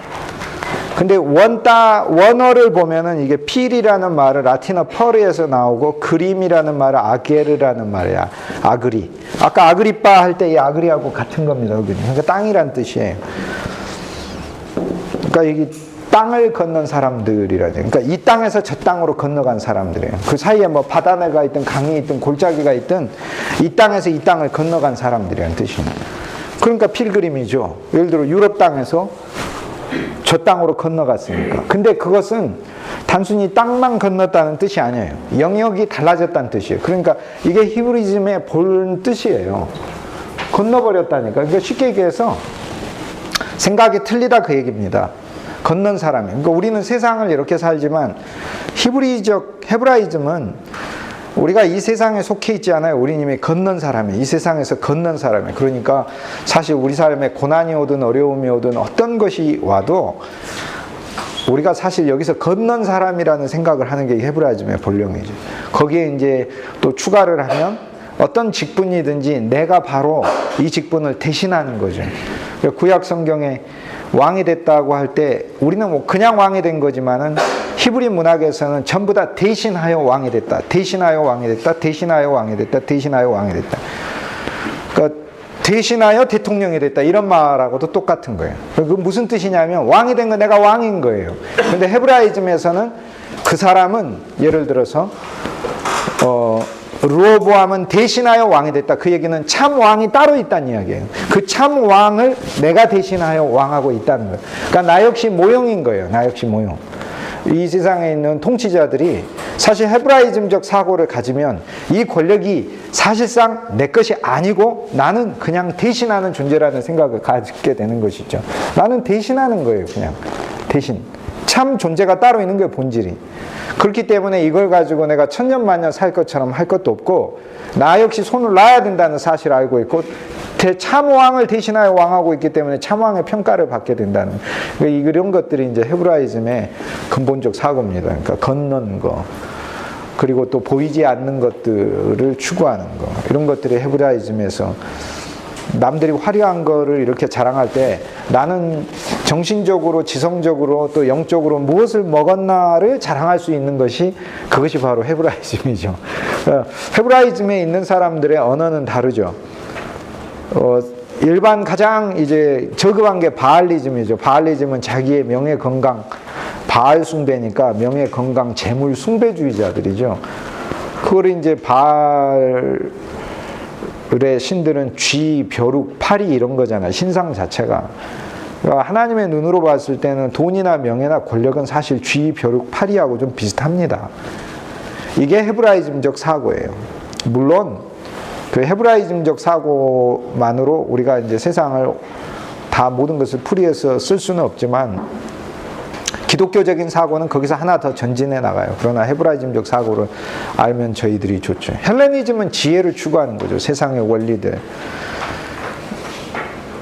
근데 원어를 보면은 이게 필이라는 말은 라틴어 퍼르에서 나오고 그림이라는 말은 아게르라는 말이야. 아그리. 아까 아그리빠 할 때 이 아그리하고 같은 겁니다. 그러니까 땅이란 뜻이에요. 그러니까 이게 땅을 건넌 사람들이라죠. 그러니까 이 땅에서 저 땅으로 건너간 사람들이에요. 그 사이에 뭐 바다가 있든 강이 있든 골짜기가 있든 이 땅에서 이 땅을 건너간 사람들이라는 뜻입니다. 그러니까 필그림이죠. 예를 들어 유럽 땅에서 저 땅으로 건너갔으니까. 근데 그것은 단순히 땅만 건넜다는 뜻이 아니에요. 영역이 달라졌다는 뜻이에요. 그러니까 이게 히브리즘의 본 뜻이에요. 건너버렸다니까. 그러니까 쉽게 얘기해서 생각이 틀리다 그 얘기입니다. 건넌 사람이. 그러니까 우리는 세상을 이렇게 살지만 헤브라이즘은 우리가 이 세상에 속해 있지 않아요. 우리는 이미 건넌 사람이, 이 세상에서 건넌 사람이. 그러니까 사실 우리 삶에 고난이 오든 어려움이 오든 어떤 것이 와도 우리가 사실 여기서 건넌 사람이라는 생각을 하는 게 헤브라이즘의 본령이죠. 거기에 이제 또 추가를 하면 어떤 직분이든지 내가 바로 이 직분을 대신하는 거죠. 구약 성경에 왕이 됐다고 할 때 우리는 뭐 그냥 왕이 된 거지만은 히브리 문학에서는 전부 다 대신하여 왕이 됐다. 대신하여 왕이 됐다. 대신하여 왕이 됐다. 대신하여 왕이 됐다. 그러니까 대신하여 대통령이 됐다. 이런 말하고도 똑같은 거예요. 그 무슨 뜻이냐면 왕이 된 건 내가 왕인 거예요. 그런데 헤브라이즘에서는 그 사람은 예를 들어서 르호보암은 대신하여 왕이 됐다. 그 얘기는 참 왕이 따로 있다는 이야기예요. 그 참 왕을 내가 대신하여 왕하고 있다는 거예요. 그러니까 나 역시 모형인 거예요. 나 역시 모형. 이 세상에 있는 통치자들이 사실 헤브라이즘적 사고를 가지면 이 권력이 사실상 내 것이 아니고 나는 그냥 대신하는 존재라는 생각을 갖게 되는 것이죠. 나는 대신하는 거예요. 그냥 대신. 참 존재가 따로 있는 거예요. 본질이. 그렇기 때문에 이걸 가지고 내가 천년만년 살 것처럼 할 것도 없고 나 역시 손을 놔야 된다는 사실을 알고 있고 참왕을 대신하여 왕하고 있기 때문에 참왕의 평가를 받게 된다는, 그러니까 이런 것들이 이제 헤브라이즘의 근본적 사고입니다. 그러니까 건넌 거, 그리고 또 보이지 않는 것들을 추구하는 거, 이런 것들이 헤브라이즘에서 남들이 화려한 거를 이렇게 자랑할 때 나는 정신적으로, 지성적으로, 또 영적으로 무엇을 먹었나를 자랑할 수 있는 것이, 그것이 바로 헤브라이즘이죠. 헤브라이즘에 있는 사람들의 언어는 다르죠. 일반 가장 이제 저급한 게 바알리즘이죠. 바알리즘은 자기의 명예 건강, 바알 숭배니까 명예 건강, 재물 숭배주의자들이죠. 그걸 이제 바알의 신들은 쥐, 벼룩, 파리 이런 거잖아요. 신상 자체가. 그러니까 하나님의 눈으로 봤을 때는 돈이나 명예나 권력은 사실 쥐, 벼룩, 파리하고 좀 비슷합니다. 이게 헤브라이즘적 사고예요. 물론 그 헤브라이즘적 사고만으로 우리가 이제 세상을 다 모든 것을 풀이해서 쓸 수는 없지만 기독교적인 사고는 거기서 하나 더 전진해 나가요. 그러나 헤브라이즘적 사고를 알면 저희들이 좋죠. 헬레니즘은 지혜를 추구하는 거죠. 세상의 원리들.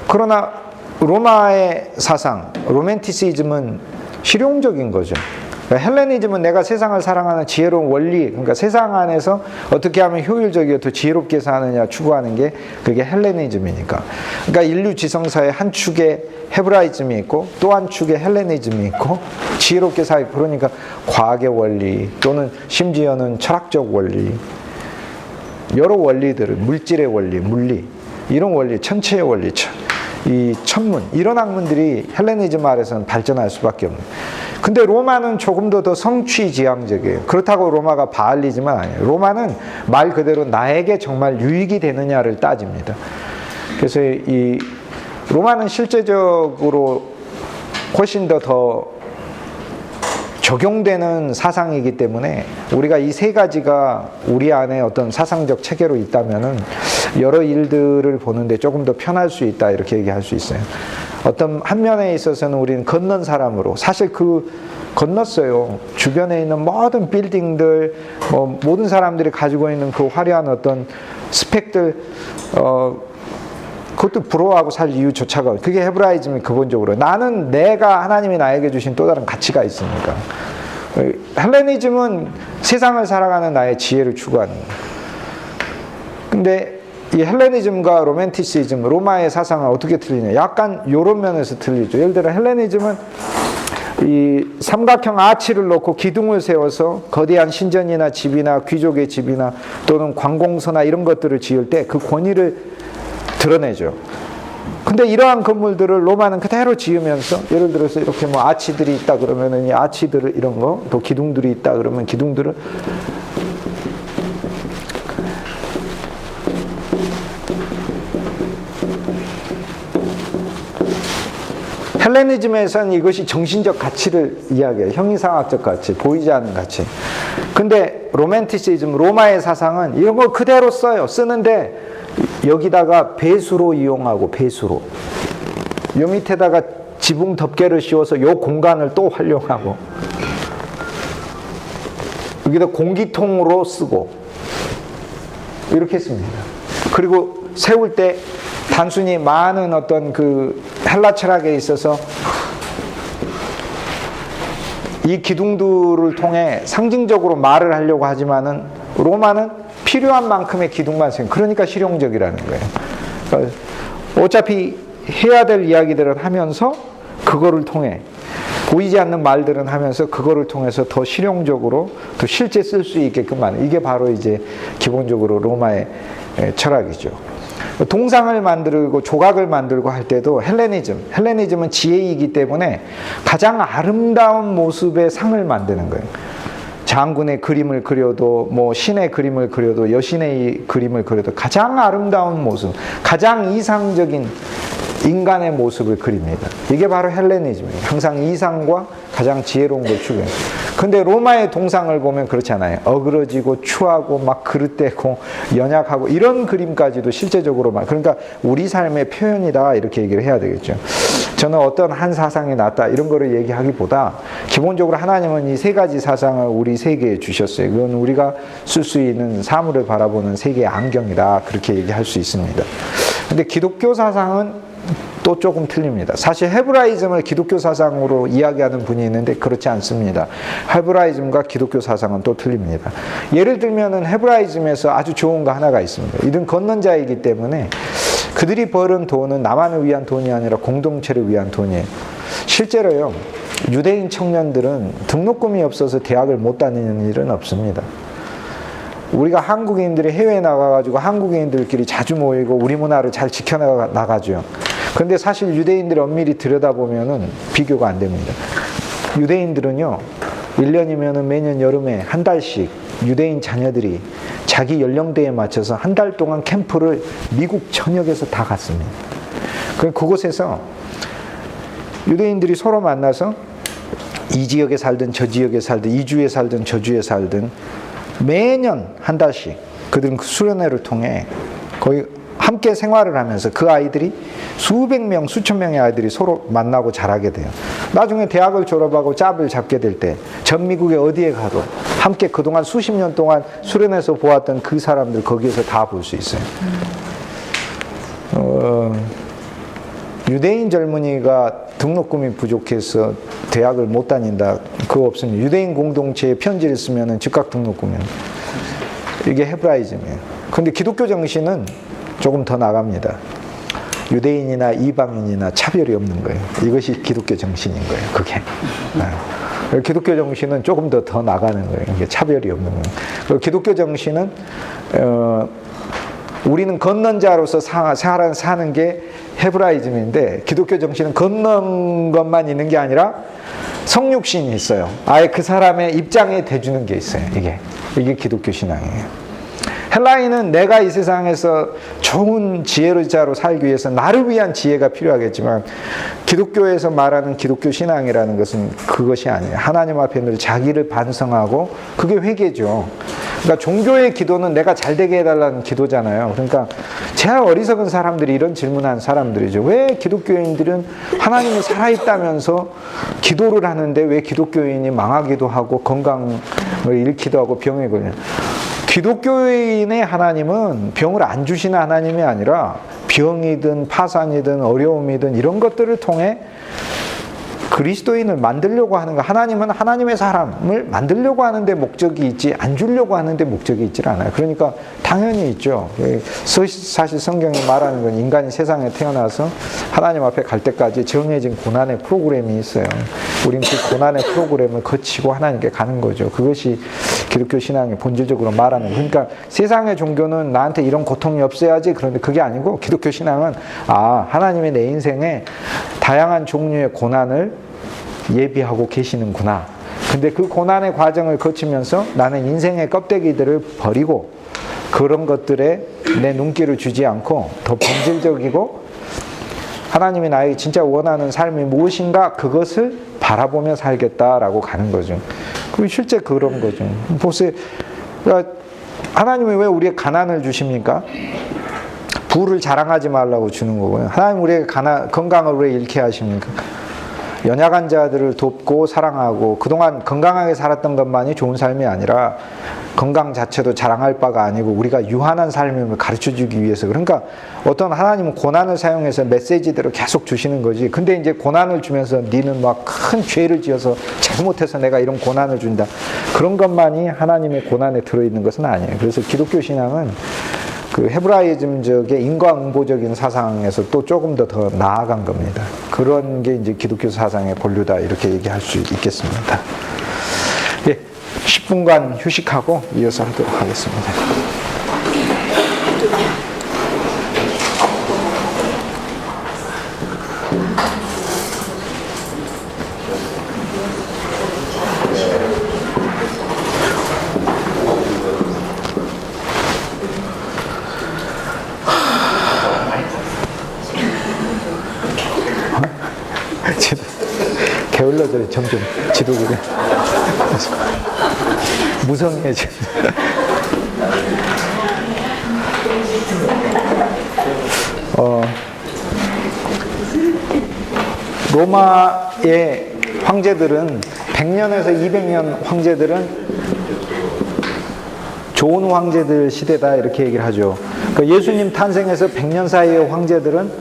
그러나 로마의 사상, 로맨티시즘은 실용적인 거죠. 그러니까 헬레니즘은 내가 세상을 사랑하는 지혜로운 원리, 그러니까 세상 안에서 어떻게 하면 효율적이고 더 지혜롭게 사느냐 추구하는 게 그게 헬레니즘이니까. 그러니까 인류 지성사의 한 축에 헤브라이즘이 있고 또 한 축에 헬레니즘이 있고 지혜롭게 살고, 그러니까 과학의 원리 또는 심지어는 철학적 원리, 여러 원리들을, 물질의 원리, 물리, 이런 원리, 천체의 원리, 이 천문, 이런 학문들이 헬레니즘 아래서는 발전할 수밖에 없는. 근데 로마는 조금 더 성취지향적이에요. 그렇다고 로마가 바알리즘은 아니에요. 로마는 말 그대로 나에게 정말 유익이 되느냐를 따집니다. 그래서 이 로마는 실제적으로 훨씬 더 적용되는 사상이기 때문에 우리가 이 세 가지가 우리 안에 어떤 사상적 체계로 있다면은 여러 일들을 보는데 조금 더 편할 수 있다, 이렇게 얘기할 수 있어요. 어떤 한 면에 있어서는 우리는 건넌 사람으로, 사실 건넜어요. 주변에 있는 모든 빌딩들, 모든 사람들이 가지고 있는 그 화려한 어떤 스펙들, 그것도 부러워하고 살 이유조차가, 그게 헤브라이즘이 근본적으로 내가 하나님이 나에게 주신 또 다른 가치가 있으니까. 헬레니즘은 세상을 살아가는 나의 지혜를 추구하는 거예요. 근데 이 헬레니즘과 로맨티시즘, 로마의 사상은 어떻게 틀리냐? 약간 이런 면에서 틀리죠. 예를 들어 헬레니즘은 이 삼각형 아치를 놓고 기둥을 세워서 거대한 신전이나 집이나 귀족의 집이나 또는 관공서나 이런 것들을 지을 때 그 권위를 드러내죠. 근데 이러한 건물들을 로마는 그대로 지으면서, 예를 들어서 이렇게 아치들이 있다 그러면은 이 아치들을, 이런 거, 또 기둥들이 있다 그러면 기둥들을 헬레니즘에서는 이것이 정신적 가치를 이야기해요. 형이상학적 가치, 보이지 않는 가치. 근데 로맨티시즘, 로마의 사상은 이런 걸 그대로 써요. 쓰는데 여기다가 배수로 이용하고, 배수로. 요 밑에다가 지붕 덮개를 씌워서 요 공간을 또 활용하고, 여기다 공기통으로 쓰고, 이렇게 씁니다. 그리고 세울 때 단순히 많은 어떤 그 헬라 철학에 있어서 이 기둥들을 통해 상징적으로 말을 하려고 하지만은 로마는 필요한 만큼의 기둥만 세요. 그러니까 실용적이라는 거예요. 그러니까 어차피 해야 될 이야기들을 하면서 그거를 통해, 보이지 않는 말들은 하면서 그거를 통해서 더 실용적으로, 더 실제 쓸 수 있게끔 하는, 이게 바로 이제 기본적으로 로마의 철학이죠. 동상을 만들고 조각을 만들고 할 때도 헬레니즘은 지혜이기 때문에 가장 아름다운 모습의 상을 만드는 거예요. 장군의 그림을 그려도, 신의 그림을 그려도, 여신의 그림을 그려도 가장 아름다운 모습, 가장 이상적인 인간의 모습을 그립니다. 이게 바로 헬레니즘이에요. 항상 이상과 가장 지혜로운 걸 추구해요. 근데 로마의 동상을 보면 그렇지 않아요. 어그러지고 추하고 막 그릇되고 연약하고 이런 그림까지도 실제적으로 그러니까 우리 삶의 표현이다, 이렇게 얘기를 해야 되겠죠. 저는 어떤 한 사상이 낫다 이런 거를 얘기하기보다 기본적으로 하나님은 이 세 가지 사상을 우리 세계에 주셨어요. 그건 우리가 쓸 수 있는 사물을 바라보는 세계의 안경이다, 그렇게 얘기할 수 있습니다. 근데 기독교 사상은 또 조금 틀립니다. 사실 헤브라이즘을 기독교 사상으로 이야기하는 분이 있는데 그렇지 않습니다. 헤브라이즘과 기독교 사상은 또 틀립니다. 예를 들면은 헤브라이즘에서 아주 좋은 거 하나가 있습니다. 이들은 건넌자이기 때문에 그들이 벌은 돈은 나만을 위한 돈이 아니라 공동체를 위한 돈이에요. 실제로요, 유대인 청년들은 등록금이 없어서 대학을 못 다니는 일은 없습니다. 우리가 한국인들이 해외에 나가가지고 한국인들끼리 자주 모이고 우리 문화를 잘 지켜나가죠. 그런데 사실 유대인들을 엄밀히 들여다보면은 비교가 안 됩니다. 유대인들은요, 1년이면은 매년 여름에 한 달씩 유대인 자녀들이 자기 연령대에 맞춰서 한 달 동안 캠프를 미국 전역에서 다 갔습니다. 그곳에서 유대인들이 서로 만나서 이 지역에 살든 저 지역에 살든 이 주에 살든 저 주에 살든 매년 한 달씩 그들은 그 수련회를 통해 거의 함께 생활을 하면서 그 아이들이 수백 명, 수천 명의 아이들이 서로 만나고 자라게 돼요. 나중에 대학을 졸업하고 짭을 잡게 될 때 전 미국에 어디에 가도 함께 그동안 수십 년 동안 수련회에서 보았던 그 사람들 거기에서 다 볼 수 있어요. 유대인 젊은이가 등록금이 부족해서 대학을 못 다닌다. 그거 없습니다. 유대인 공동체에 편지를 쓰면 즉각 등록금이에요. 이게 헤브라이즘이에요. 근데 기독교 정신은 조금 더 나갑니다. 유대인이나 이방인이나 차별이 없는 거예요. 이것이 기독교 정신인 거예요. 그게. 기독교 정신은 조금 더 나가는 거예요. 이게 차별이 없는 거예요. 그리고 기독교 정신은 우리는 걷는 자로서 사는 게 헤브라이즘인데, 기독교 정신은 걷는 것만 있는 게 아니라 성육신이 있어요. 아예 그 사람의 입장에 대주는 게 있어요. 이게 기독교 신앙이에요. 헬라인은 내가 이 세상에서 좋은 지혜자로 살기 위해서 나를 위한 지혜가 필요하겠지만, 기독교에서 말하는 기독교 신앙이라는 것은 그것이 아니에요. 하나님 앞에 늘 자기를 반성하고, 그게 회개죠. 그러니까 종교의 기도는 내가 잘 되게 해달라는 기도잖아요. 그러니까 제일 어리석은 사람들이 이런 질문한 사람들이죠. 왜 기독교인들은 하나님이 살아있다면서 기도를 하는데 왜 기독교인이 망하기도 하고 건강을 잃기도 하고 병에 걸려요? 기독교인의 하나님은 병을 안 주시는 하나님이 아니라 병이든 파산이든 어려움이든 이런 것들을 통해 그리스도인을 만들려고 하는 거. 하나님은 하나님의 사람을 만들려고 하는데 목적이 있지, 안 주려고 하는데 목적이 있지 않아요. 그러니까 당연히 있죠. 사실 성경이 말하는 건 인간이 세상에 태어나서 하나님 앞에 갈 때까지 정해진 고난의 프로그램이 있어요. 우리는 그 고난의 프로그램을 거치고 하나님께 가는 거죠. 그것이 기독교 신앙이 본질적으로 말하는 거예요. 그러니까 세상의 종교는 나한테 이런 고통이 없어야지, 그런데 그게 아니고, 기독교 신앙은 하나님이 내 인생에 다양한 종류의 고난을 예비하고 계시는구나. 근데 그 고난의 과정을 거치면서 나는 인생의 껍데기들을 버리고 그런 것들에 내 눈길을 주지 않고 더 본질적이고 하나님이 나에게 진짜 원하는 삶이 무엇인가, 그것을 바라보며 살겠다라고 가는 거죠. 그리고 실제 그런 거죠. 보세요. 그러니까 하나님이 왜 우리에게 가난을 주십니까? 부를 자랑하지 말라고 주는 거고요. 하나님 우리에게 건강을 왜 잃게 하십니까? 연약한 자들을 돕고 사랑하고, 그동안 건강하게 살았던 것만이 좋은 삶이 아니라 건강 자체도 자랑할 바가 아니고 우리가 유한한 삶임을 가르쳐주기 위해서. 그러니까 어떤 하나님은 고난을 사용해서 메시지대로 계속 주시는 거지. 근데 이제 고난을 주면서 니는 막 큰 죄를 지어서 잘못해서 내가 이런 고난을 준다, 그런 것만이 하나님의 고난에 들어있는 것은 아니에요. 그래서 기독교 신앙은 그 헤브라이즘적의 인과응보적인 사상에서 또 조금 더 나아간 겁니다. 그런 게 이제 기독교 사상의 본류다, 이렇게 얘기할 수 있겠습니다. 예, 10분간 휴식하고 이어서 하도록 하겠습니다. 게을러져 점점 지도국에 무성해져. 로마의 황제들은 100년에서 200년 황제들은 좋은 황제들 시대다, 이렇게 얘기를 하죠. 그러니까 예수님 탄생에서 100년 사이의 황제들은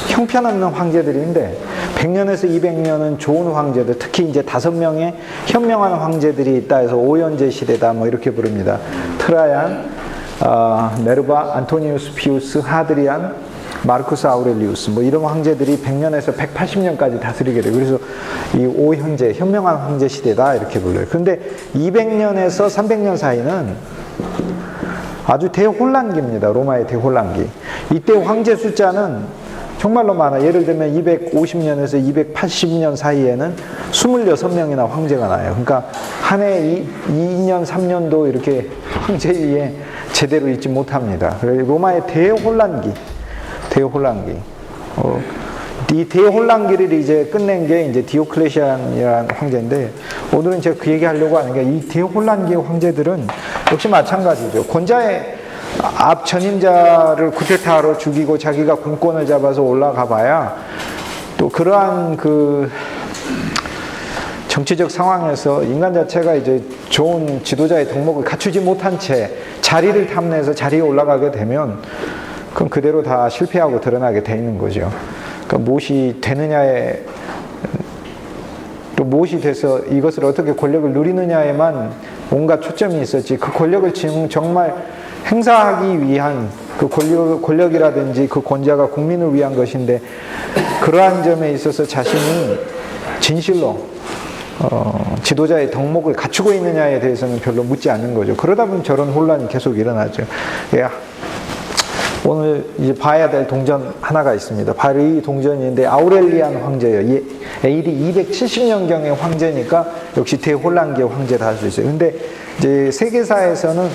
형편없는 황제들인데 100년에서 200년은 좋은 황제들, 특히 이제 5명의 현명한 황제들이 있다 해서 오현제 시대다, 뭐 이렇게 부릅니다. 트라얀, 네르바, 안토니우스 피우스, 하드리안, 마르쿠스 아우렐리우스, 뭐 이런 황제들이 100년에서 180년까지 다스리게 돼요. 그래서 이 오현제, 현명한 황제 시대다, 이렇게 불러요. 그런데 200년에서 300년 사이는 아주 대혼란기입니다. 로마의 대혼란기. 이때 황제 숫자는 정말로 많아. 예를 들면 250년에서 280년 사이에는 26명이나 황제가 나요. 그러니까 한 해 2년, 3년도 이렇게 황제 위에 제대로 있지 못합니다. 로마의 대혼란기. 이 대혼란기를 이제 끝낸 게 이제 디오클레시안이라는 황제인데, 오늘은 제가 그 얘기 하려고 하는 게, 이 대혼란기의 황제들은 역시 마찬가지죠. 권자의 앞 전임자를 쿠데타로 죽이고 자기가 군권을 잡아서 올라가 봐야 또 그러한 그 정치적 상황에서 인간 자체가 이제 좋은 지도자의 덕목을 갖추지 못한 채 자리를 탐내서 자리에 올라가게 되면 그건 그대로 다 실패하고 드러나게 돼 있는 거죠. 그러니까 무엇이 되느냐에 또 무엇이 돼서 이것을 어떻게 권력을 누리느냐에만 온갖 초점이 있었지 그 권력을 정말 행사하기 위한 그 권력이라든지 그 권자가 국민을 위한 것인데 그러한 점에 있어서 자신이 진실로 지도자의 덕목을 갖추고 있느냐에 대해서는 별로 묻지 않는 거죠. 그러다 보면 저런 혼란이 계속 일어나죠. 예. 오늘 이제 봐야 될 동전 하나가 있습니다. 바로 이 동전인데 아우렐리안 황제예요. AD 270년경의 황제니까 역시 대혼란기의 황제다 할 수 있어요. 근데 이제 세계사에서는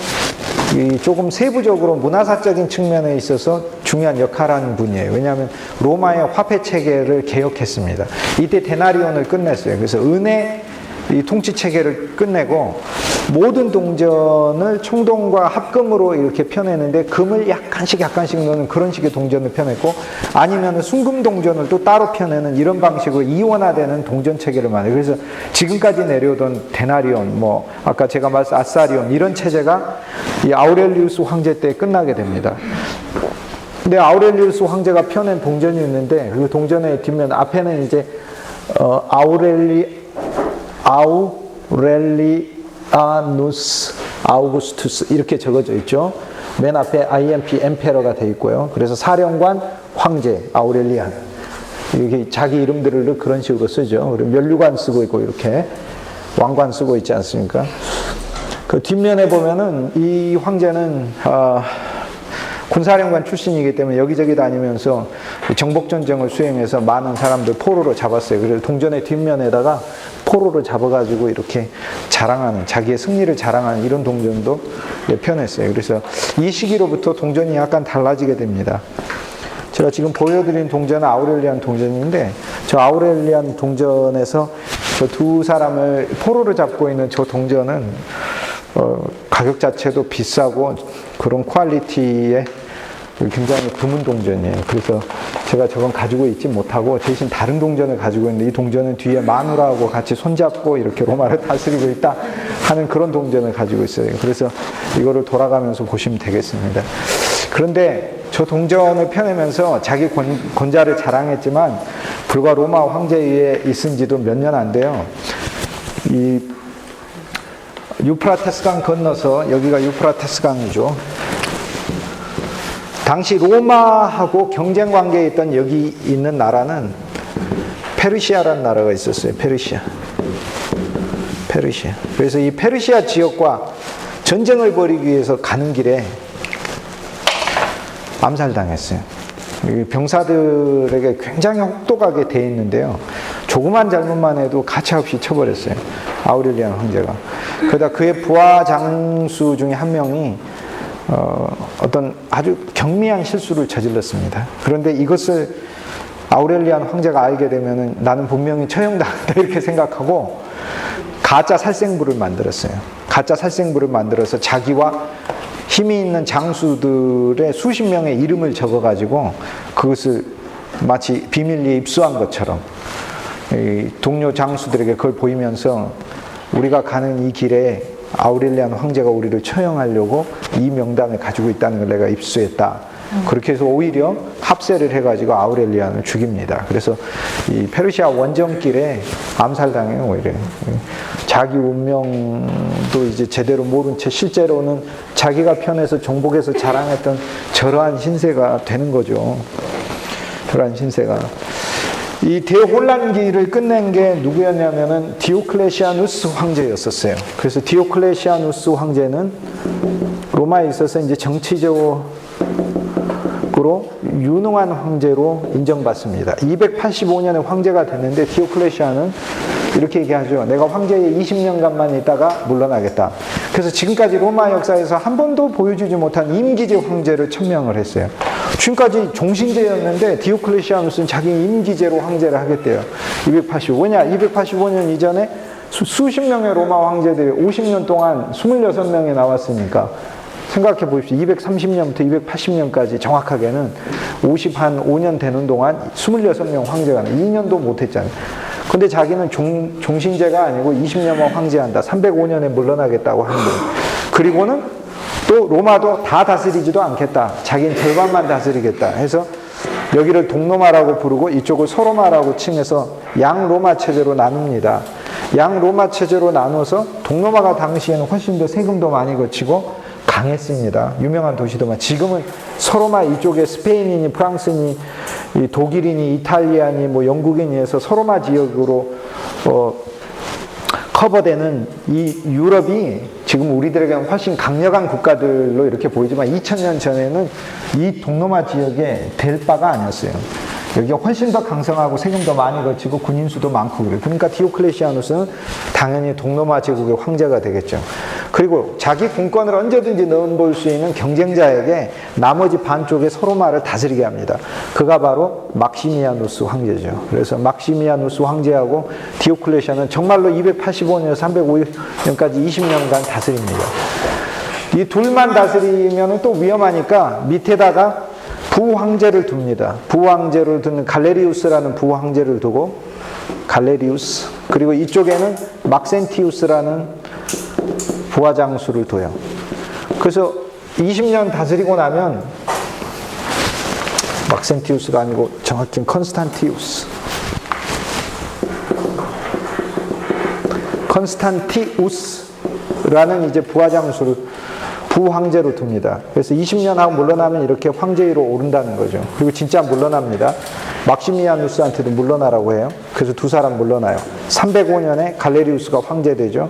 이 조금 세부적으로 문화사적인 측면에 있어서 중요한 역할을 하는 분이에요. 왜냐하면 로마의 화폐 체계를 개혁했습니다. 이때 데나리온을 끝냈어요. 그래서 은혜 이 통치 체계를 끝내고 모든 동전을 총동과 합금으로 이렇게 펴내는데 금을 약간씩 넣는 그런 식의 동전을 펴냈고 아니면 순금 동전을 또 따로 펴내는 이런 방식으로 이원화되는 동전 체계를 만들어요. 그래서 지금까지 내려오던 데나리온, 뭐 아까 제가 말씀 아사리온 이런 체제가 이 아우렐리우스 황제 때 끝나게 됩니다. 근데 아우렐리우스 황제가 펴낸 동전이 있는데 그 동전의 뒷면 앞에는 이제 아우렐리아누스 아우구스투스 이렇게 적어져 있죠. 맨 앞에 IMP 엠페러가 되어 있고요. 그래서 사령관 황제 아우렐리안 이렇게 자기 이름들을 그런 식으로 쓰죠. 그리고 면류관 쓰고 있고 이렇게 왕관 쓰고 있지 않습니까? 그 뒷면에 보면은 이 황제는 군사령관 출신이기 때문에 여기저기 다니면서 정복전쟁을 수행해서 많은 사람들 포로로 잡았어요. 그래서 동전의 뒷면에다가 포로를 잡아가지고 이렇게 자랑하는, 자기의 승리를 자랑하는 이런 동전도 펴냈어요. 그래서 이 시기로부터 동전이 약간 달라지게 됩니다. 제가 지금 보여드린 동전은 아우렐리안 동전인데 저 아우렐리안 동전에서 저 두 사람을 포로를 잡고 있는 저 동전은 가격 자체도 비싸고 그런 퀄리티의 굉장히 드문 동전이에요. 그래서 제가 저건 가지고 있지 못하고 대신 다른 동전을 가지고 있는데 이 동전은 뒤에 마누라하고 같이 손잡고 이렇게 로마를 다스리고 있다 하는 그런 동전을 가지고 있어요. 그래서 이거를 돌아가면서 보시면 되겠습니다. 그런데 저 동전을 펴내면서 자기 권자를 자랑했지만 불과 로마 황제에 있은 지도 몇 년 안 돼요. 이 유프라테스강 건너서 여기가 유프라테스강이죠. 당시 로마하고 경쟁 관계에 있던 여기 있는 나라는 페르시아라는 나라가 있었어요. 페르시아. 그래서 이 페르시아 지역과 전쟁을 벌이기 위해서 가는 길에 암살당했어요. 병사들에게 굉장히 혹독하게 대했는데요. 조그만 잘못만 해도 가차없이 쳐버렸어요. 아우렐리안 황제가. 그러다 그의 부하 장수 중에 한 명이 어떤 아주 경미한 실수를 저질렀습니다. 그런데 이것을 아우렐리안 황제가 알게 되면은 나는 분명히 처형당한다 이렇게 생각하고 가짜 살생부를 만들었어요. 가짜 살생부를 만들어서 자기와 힘이 있는 장수들의 수십 명의 이름을 적어가지고 그것을 마치 비밀리에 입수한 것처럼 이 동료 장수들에게 그걸 보이면서 우리가 가는 이 길에 아우렐리안 황제가 우리를 처형하려고 이 명단을 가지고 있다는 걸 내가 입수했다. 그렇게 해서 오히려 합세를 해가지고 아우렐리안을 죽입니다. 그래서 이 페르시아 원정길에 암살당해요, 오히려. 자기 운명도 이제 제대로 모른 채 실제로는 자기가 편에서 정복해서 자랑했던 저러한 신세가 되는 거죠. 저러한 신세가. 이 대혼란기를 끝낸 게 누구였냐면은 디오클레시아누스 황제였었어요. 그래서 디오클레시아누스 황제는 로마에 있어서 이제 정치적으로 유능한 황제로 인정받습니다. 285년에 황제가 됐는데 디오클레시아는 이렇게 얘기하죠. 내가 황제에 20년간만 있다가 물러나겠다. 그래서 지금까지 로마 역사에서 한 번도 보여주지 못한 임기제 황제를 천명을 했어요. 지금까지 종신제였는데 디오클레시아누스는 자기 임기제로 황제를 하겠대요. 285년 이전에 수십 명의 로마 황제들이 50년 동안 26명이 나왔으니까 생각해 보십시오. 230년부터 280년까지 정확하게는 5년 되는 동안 26명 황제가 2년도 못했잖아요. 근데 자기는 종신제가 아니고 20년만 황제한다. 305년에 물러나겠다고 하는 거예요. 그리고는 또 로마도 다 다스리지도 않겠다. 자기는 절반만 다스리겠다 해서 여기를 동로마라고 부르고 이쪽을 서로마라고 칭해서 양로마 체제로 나눕니다. 양로마 체제로 나눠서 동로마가 당시에는 훨씬 더 세금도 많이 거치고 강했습니다. 유명한 도시도 많고, 지금은 서로마 이쪽에 스페인이니 프랑스니 독일이니 이탈리아니 뭐 영국인이 해서 서로마 지역으로 커버되는 이 유럽이 지금 우리들에게는 훨씬 강력한 국가들로 이렇게 보이지만 2000년 전에는 이 동로마 지역에 될 바가 아니었어요. 여기가 훨씬 더 강성하고 세금도 많이 거치고 군인 수도 많고 그래요. 그러니까 디오클레시아누스는 당연히 동로마 제국의 황제가 되겠죠. 그리고 자기 군권을 언제든지 넣어볼 수 있는 경쟁자에게 나머지 반쪽의 서로마를 다스리게 합니다. 그가 바로 막시미아누스 황제죠. 그래서 막시미아누스 황제하고 디오클레시아는 정말로 285년에서 305년까지 20년간 다스립니다. 이 둘만 다스리면 또 위험하니까 밑에다가 부황제를 둡니다. 부황제를 두는 갈레리우스라는 부황제를 두고, 갈레리우스, 그리고 이쪽에는 막센티우스라는 부하장수를 둬요. 그래서 20년 다스리고 나면 막센티우스가 아니고 정확히 컨스탄티우스라는 이제 부하장수를 부황제로 둡니다. 그래서 20년 하고 물러나면 이렇게 황제위로 오른다는 거죠. 그리고 진짜 물러납니다. 막시미아누스한테도 물러나라고 해요. 그래서 두 사람 물러나요. 305년에 갈레리우스가 황제되죠.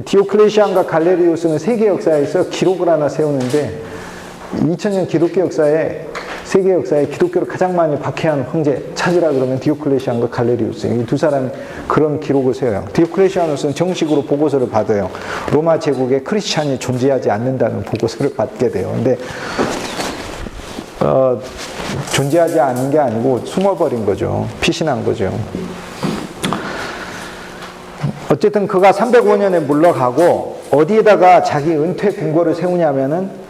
디오클레시안과 갈레리우스는 세계 역사에서 기록을 하나 세우는데 2000년 기독교 역사에 세계 역사에 기독교를 가장 많이 박해한 황제 찾으라 그러면 디오클레시안과 갈레리우스, 이 두 사람이 그런 기록을 세워요. 디오클레시아누스는 정식으로 보고서를 받아요. 로마 제국에 크리스찬이 존재하지 않는다는 보고서를 받게 돼요. 근데 존재하지 않은 게 아니고 숨어버린 거죠. 피신한 거죠. 어쨌든 그가 305년에 물러가고 어디에다가 자기 은퇴 궁궐을 세우냐면은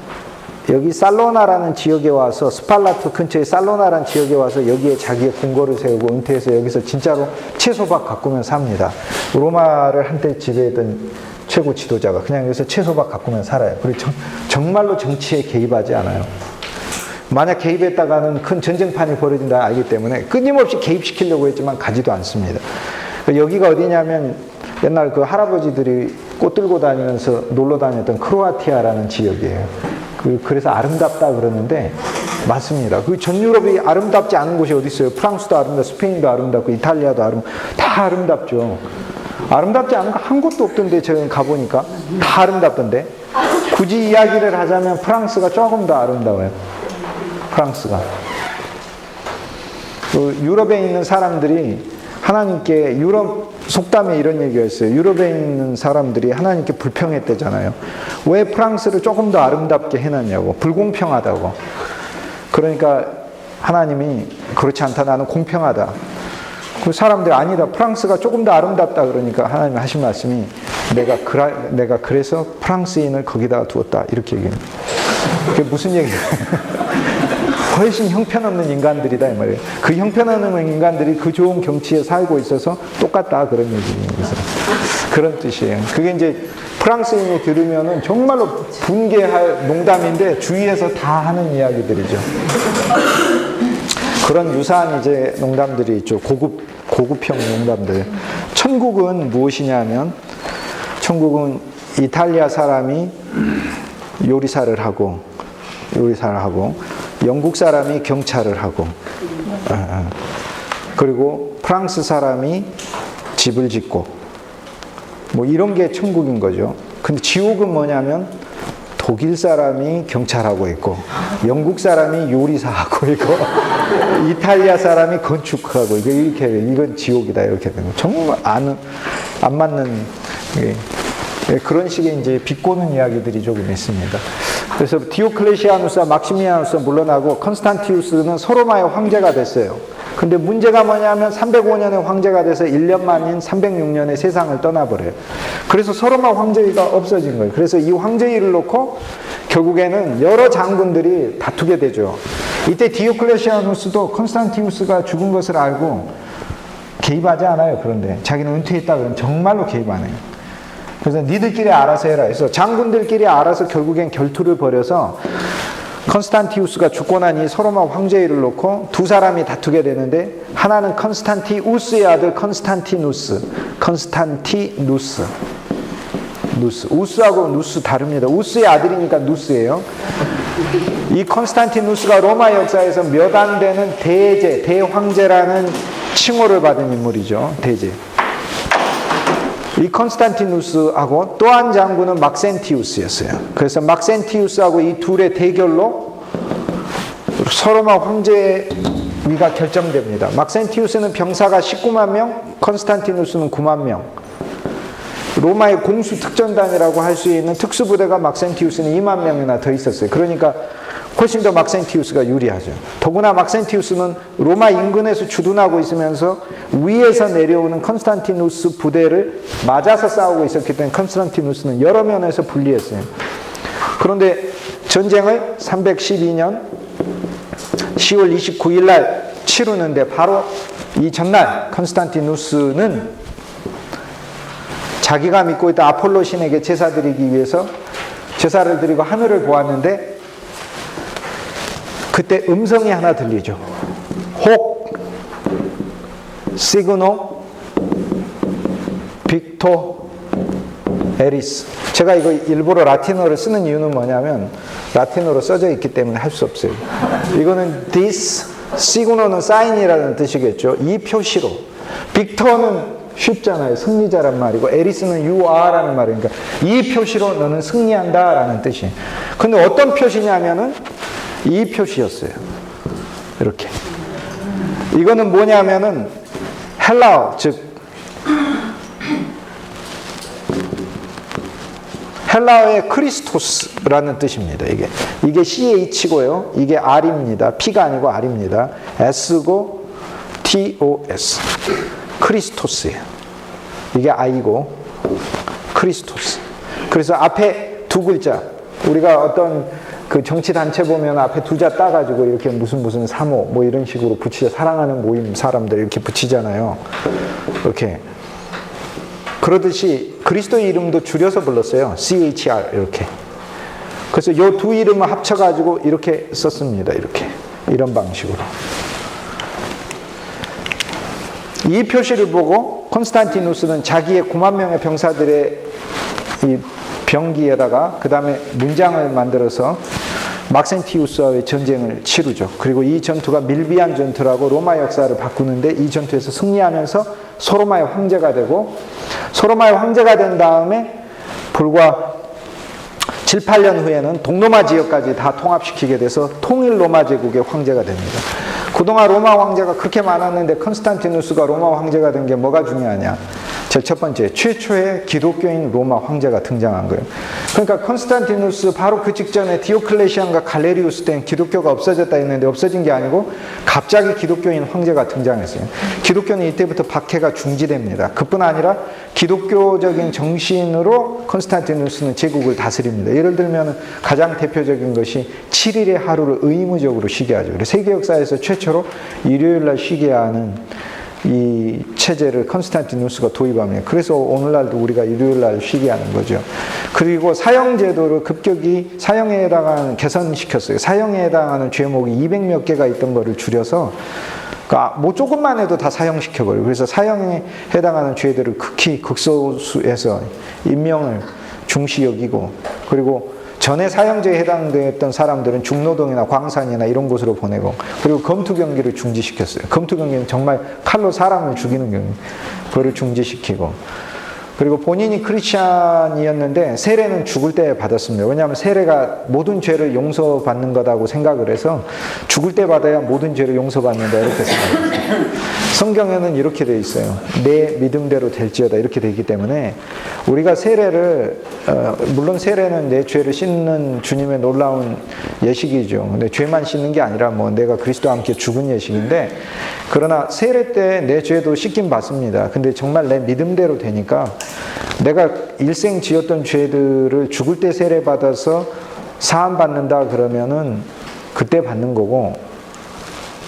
여기 살로나라는 지역에 와서, 스팔라트 근처에 살로나라는 지역에 와서 여기에 자기의 궁궐을 세우고 은퇴해서 여기서 진짜로 채소밭 가꾸면 삽니다. 로마를 한때 지배했던 최고 지도자가 그냥 여기서 채소밭 가꾸면 살아요. 그리고 정말로 정치에 개입하지 않아요. 만약 개입했다가는 큰 전쟁판이 벌어진다 알기 때문에 끊임없이 개입시키려고 했지만 가지도 않습니다. 여기가 어디냐면 옛날 그 할아버지들이 꽃 들고 다니면서 놀러 다녔던 크로아티아라는 지역이에요. 그래서 아름답다 그러는데 맞습니다. 그 전 유럽이 아름답지 않은 곳이 어디 있어요? 프랑스도 아름답고 스페인도 아름답고 이탈리아도 다 아름답죠. 아름답지 않은 거 한 곳도 없던데 제가 가보니까 다 아름답던데. 굳이 이야기를 하자면 프랑스가 조금 더 아름다워요. 프랑스가. 유럽에 있는 사람들이 하나님께, 유럽 속담에 이런 얘기가 있어요. 유럽에 있는 사람들이 하나님께 불평했대잖아요. 왜 프랑스를 조금 더 아름답게 해놨냐고. 불공평하다고. 그러니까 하나님이 그렇지 않다, 나는 공평하다. 그 사람들이 아니다, 프랑스가 조금 더 아름답다 그러니까 하나님이 하신 말씀이 내가 그래서 프랑스인을 거기다가 두었다 이렇게 얘기해요. 그게 무슨 얘기예요? 훨씬 형편없는 인간들이다 이 말이에요. 그 형편없는 인간들이 그 좋은 경치에 살고 있어서 똑같다 그런 얘기예요. 그런 뜻이에요. 그게 이제 프랑스인이 들으면은 정말로 분개할 농담인데 주위에서 다 하는 이야기들이죠. 그런 유사한 이제 농담들이 있죠. 고급형 농담들. 천국은 무엇이냐면, 천국은 이탈리아 사람이 요리사를 하고 영국 사람이 경찰을 하고 그리고 프랑스 사람이 집을 짓고 뭐 이런 게 천국인 거죠. 근데 지옥은 뭐냐면 독일 사람이 경찰하고 있고 영국 사람이 요리사하고 있고 이탈리아 사람이 건축하고 이건 지옥이다 이렇게 되는 거. 정말 안 맞는 그런 식의 이제 비꼬는 이야기들이 조금 있습니다. 그래서 디오클레시아누스와 막시미아누스가 물러나고 컨스탄티우스는 서로마의 황제가 됐어요. 근데 문제가 뭐냐면 305년에 황제가 돼서 1년 만인 306년에 세상을 떠나버려요. 그래서 서로마 황제위가 없어진 거예요. 그래서 이 황제위를 놓고 결국에는 여러 장군들이 다투게 되죠. 이때 디오클레시아누스도 컨스탄티우스가 죽은 것을 알고 개입하지 않아요. 그런데 자기는 은퇴했다 그러면 정말로 개입 안 해요. 그래서 니들끼리 알아서 해라 해서 장군들끼리 알아서 결국엔 결투를 벌여서 컨스탄티우스가 죽고 나니 서로마 황제위를 놓고 두 사람이 다투게 되는데, 하나는 컨스탄티우스의 아들 컨스탄티누스. 우스하고 누스 다릅니다. 우스의 아들이니까 누스예요. 이 컨스탄티누스가 로마 역사에서 몇 안 되는 대황제라는 칭호를 받은 인물이죠. 대제. 이 컨스탄티누스하고 또 한 장군은 막센티우스였어요. 그래서 막센티우스하고 이 둘의 대결로 서로마 황제위가 결정됩니다. 막센티우스는 병사가 19만 명, 컨스탄티누스는 9만 명. 로마의 공수 특전단이라고 할 수 있는 특수부대가 막센티우스는 2만 명이나 더 있었어요. 그러니까 훨씬 더 막센티우스가 유리하죠. 더구나 막센티우스는 로마 인근에서 주둔하고 있으면서 위에서 내려오는 컨스탄티누스 부대를 맞아서 싸우고 있었기 때문에 컨스탄티누스는 여러 면에서 불리했어요. 그런데 전쟁을 312년 10월 29일 날 치르는데, 바로 이 전날 컨스탄티누스는 자기가 믿고 있던 아폴로 신에게 제사 드리기 위해서 제사를 드리고 하늘을 보았는데, 그때 음성이 하나 들리죠. 혹 시그노 빅토 에리스. 제가 이거 일부러 라틴어를 쓰는 이유는 뭐냐면, 라틴어로 써져 있기 때문에 할 수 없어요. 이거는 this, 시그노는 사인이라는 뜻이겠죠. 이 표시로. 빅토는 쉽잖아요. 승리자란 말이고, 에리스는 you are라는 말이니까 이 표시로 너는 승리한다 라는 뜻이에요. 근데 어떤 표시냐면은 이 표시였어요. 이렇게. 이거는 뭐냐면은 헬라어, 즉 헬라어의 크리스토스라는 뜻입니다. 이게 CH고요. 이게 R입니다. P가 아니고 R입니다. S고 TOS. 크리스토스예요. 이게 I고 크리스토스. 그래서 앞에 두 글자, 우리가 어떤 그 정치단체 보면 앞에 두 자 따가지고 이렇게 무슨 사모 뭐 이런 식으로 붙이죠. 사랑하는 모임 사람들 이렇게 붙이잖아요. 이렇게. 그러듯이 그리스도의 이름도 줄여서 불렀어요. CHR 이렇게. 그래서 이 두 이름을 합쳐가지고 이렇게 썼습니다. 이렇게. 이런 방식으로. 이 표시를 보고 콘스탄티누스는 자기의 9만 명의 병사들의 이 병기에다가 그 다음에 문장을 만들어서 막센티우스와의 전쟁을 치르죠. 그리고 이 전투가 밀비안 전투라고 로마 역사를 바꾸는데, 이 전투에서 승리하면서 소로마의 황제가 되고, 소로마의 황제가 된 다음에 불과 7, 8년 후에는 동로마 지역까지 다 통합시키게 돼서 통일 로마 제국의 황제가 됩니다. 그동안 로마 황제가 그렇게 많았는데 컨스탄티누스가 로마 황제가 된 게 뭐가 중요하냐? 제일 첫 번째, 최초의 기독교인 로마 황제가 등장한 거예요. 그러니까 컨스탄티누스 바로 그 직전에 디오클레시안과 갈레리우스 때는 기독교가 없어졌다 했는데 없어진 게 아니고 갑자기 기독교인 황제가 등장했어요. 기독교는 이때부터 박해가 중지됩니다. 그뿐 아니라 기독교적인 정신으로 컨스탄티누스는 제국을 다스립니다. 예를 들면 가장 대표적인 것이 7일의 하루를 의무적으로 쉬게 하죠. 그래서 세계 역사에서 최초로 일요일날 쉬게 하는 이 체제를 컨스탄티누스가 도입합니다. 그래서 오늘날도 우리가 일요일날 쉬게 하는 거죠. 그리고 사형제도를 급격히 사형에 해당하는 개선시켰어요. 사형에 해당하는 죄목이 200몇 개가 있던 거를 줄여서, 그러니까 뭐 조금만 해도 다 사형시켜버려요. 그래서 사형에 해당하는 죄들을 극히 극소수에서 인명을 중시 여기고, 그리고 전에 사형제에 해당되었던 사람들은 중노동이나 광산이나 이런 곳으로 보내고, 그리고 검투 경기를 중지시켰어요. 검투 경기는 정말 칼로 사람을 죽이는 경기, 그거를 중지시키고, 그리고 본인이 크리스찬이었는데 세례는 죽을 때 받았습니다. 왜냐하면 세례가 모든 죄를 용서받는 거다고 생각을 해서 죽을 때 받아야 모든 죄를 용서받는다 이렇게 생각했어요. 성경에는 이렇게 되어 있어요. 내 믿음대로 될지어다 이렇게 되기 때문에 우리가 세례를 물론 세례는 내 죄를 씻는 주님의 놀라운 예식이죠. 근데 죄만 씻는 게 아니라 뭐 내가 그리스도와 함께 죽은 예식인데, 그러나 세례 때 내 죄도 씻긴 받습니다. 근데 정말 내 믿음대로 되니까 내가 일생 지었던 죄들을 죽을 때 세례 받아서 사함 받는다 그러면은 그때 받는 거고,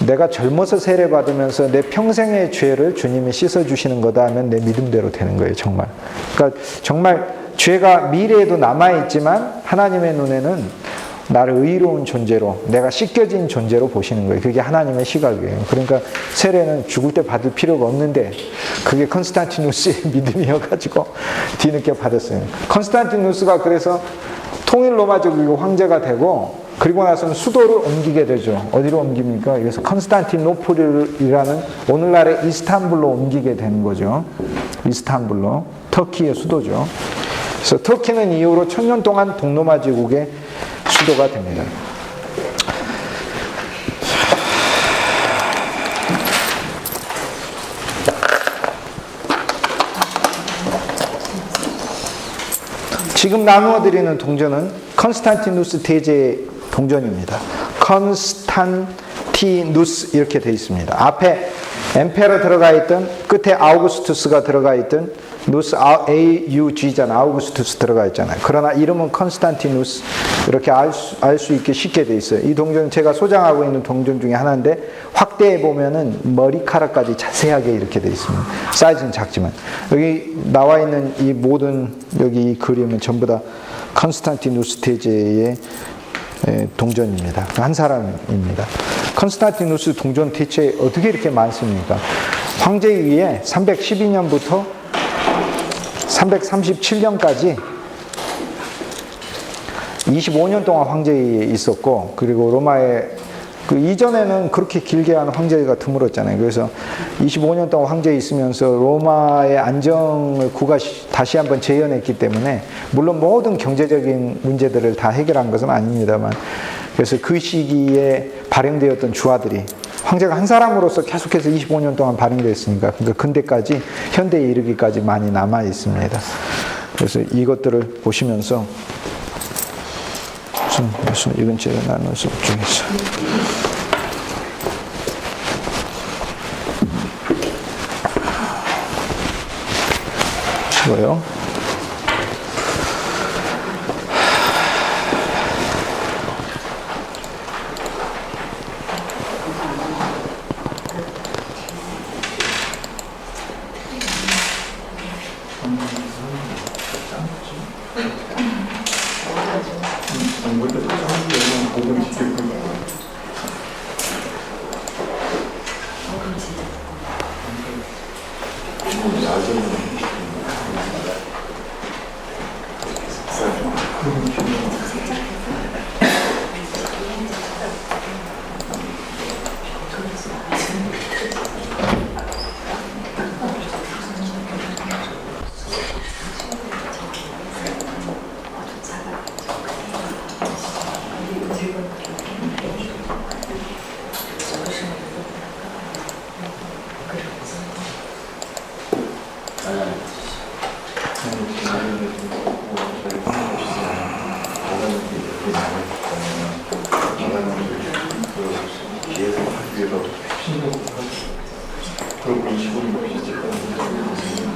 내가 젊어서 세례 받으면서 내 평생의 죄를 주님이 씻어주시는 거다 하면 내 믿음대로 되는 거예요, 정말. 그러니까 정말 죄가 미래에도 남아있지만 하나님의 눈에는 나를 의로운 존재로, 내가 씻겨진 존재로 보시는 거예요. 그게 하나님의 시각이에요. 그러니까 세례는 죽을 때 받을 필요가 없는데 그게 컨스탄티누스의 믿음이어가지고 뒤늦게 받았어요. 컨스탄티누스가 그래서 통일 로마제국의 황제가 되고, 그리고 나서는 수도를 옮기게 되죠. 어디로 옮깁니까? 그래서 컨스탄티노플이라는 오늘날의 이스탄불로 옮기게 되는 거죠. 이스탄불로. 터키의 수도죠. 그래서 터키는 이후로 1000년 동안 동로마 제국의 수도가 됩니다. 지금 나누어드리는 동전은 컨스탄티누스 대제의 동전입니다. 컨스탄티누스 이렇게 되어 있습니다. 앞에 엠페러 들어가 있던, 끝에 아우구스투스가 들어가 있던, 누스 AUG잖아. 아우구스투스 들어가 있잖아요. 그러나 이름은 컨스탄티누스, 이렇게 알 수 있게 쉽게 되어 있어요. 이 동전은 제가 소장하고 있는 동전 중에 하나인데, 확대해 보면은 머리카락까지 자세하게 이렇게 되어 있습니다. 사이즈는 작지만 여기 나와 있는 이 모든 여기 이 그림은 전부 다 컨스탄티누스 대제의 동전입니다. 한 사람입니다. 컨스탄티누스 동전 대체 어떻게 이렇게 많습니까? 황제 위에 312년부터 337년까지 25년 동안 황제에 있었고, 그리고 로마에 그 이전에는 그렇게 길게 하는 황제가 드물었잖아요. 그래서 25년 동안 황제에 있으면서 로마의 안정을 구가 다시 한번 재현했기 때문에, 물론 모든 경제적인 문제들을 다 해결한 것은 아닙니다만, 그래서 그 시기에 발행되었던 주화들이 황제가 한 사람으로서 계속해서 25년 동안 발행되었으니까, 그러니까 근대까지, 현대에 이르기까지 많이 남아 있습니다. 그래서 이것들을 보시면서 이건 제가 나눌 수 중에서 이거요.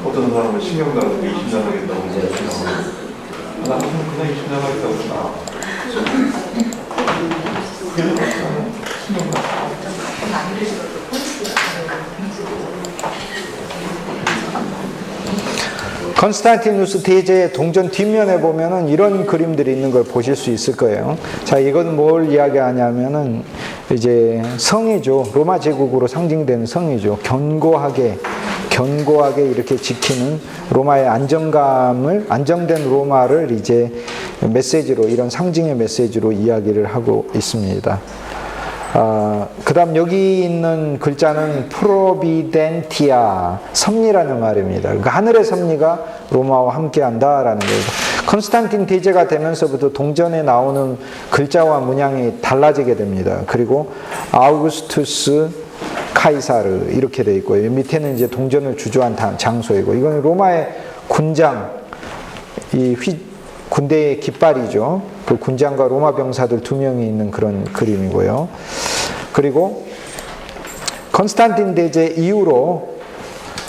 어떤 사람은 신경나고 20년 하겠다고 나는 그냥 20년 하겠다고 나와. 컨스탄티누스 대제의 동전 뒷면에 보면은 이런 그림들이 있는 걸 보실 수 있을 거예요. 자, 이건 뭘 이야기하냐면은 이제 성이죠. 로마 제국으로 상징되는 성이죠. 견고하게 이렇게 지키는 로마의 안정된 로마를 이제 메시지로, 이런 상징의 메시지로 이야기를 하고 있습니다. 그 다음 여기 있는 글자는 프로비덴티아, 섭리라는 말입니다. 그러니까 하늘의 섭리가 로마와 함께 한다라는 거예요. 컨스탄틴 대제가 되면서부터 동전에 나오는 글자와 문양이 달라지게 됩니다. 그리고 아우구스투스 카이사르 이렇게 되어 있고요. 밑에는 이제 동전을 주조한 장소이고, 이건 로마의 군장, 군대의 깃발이죠. 그 군장과 로마 병사들 2명이 있는 그런 그림이고요. 그리고 컨스탄틴 대제 이후로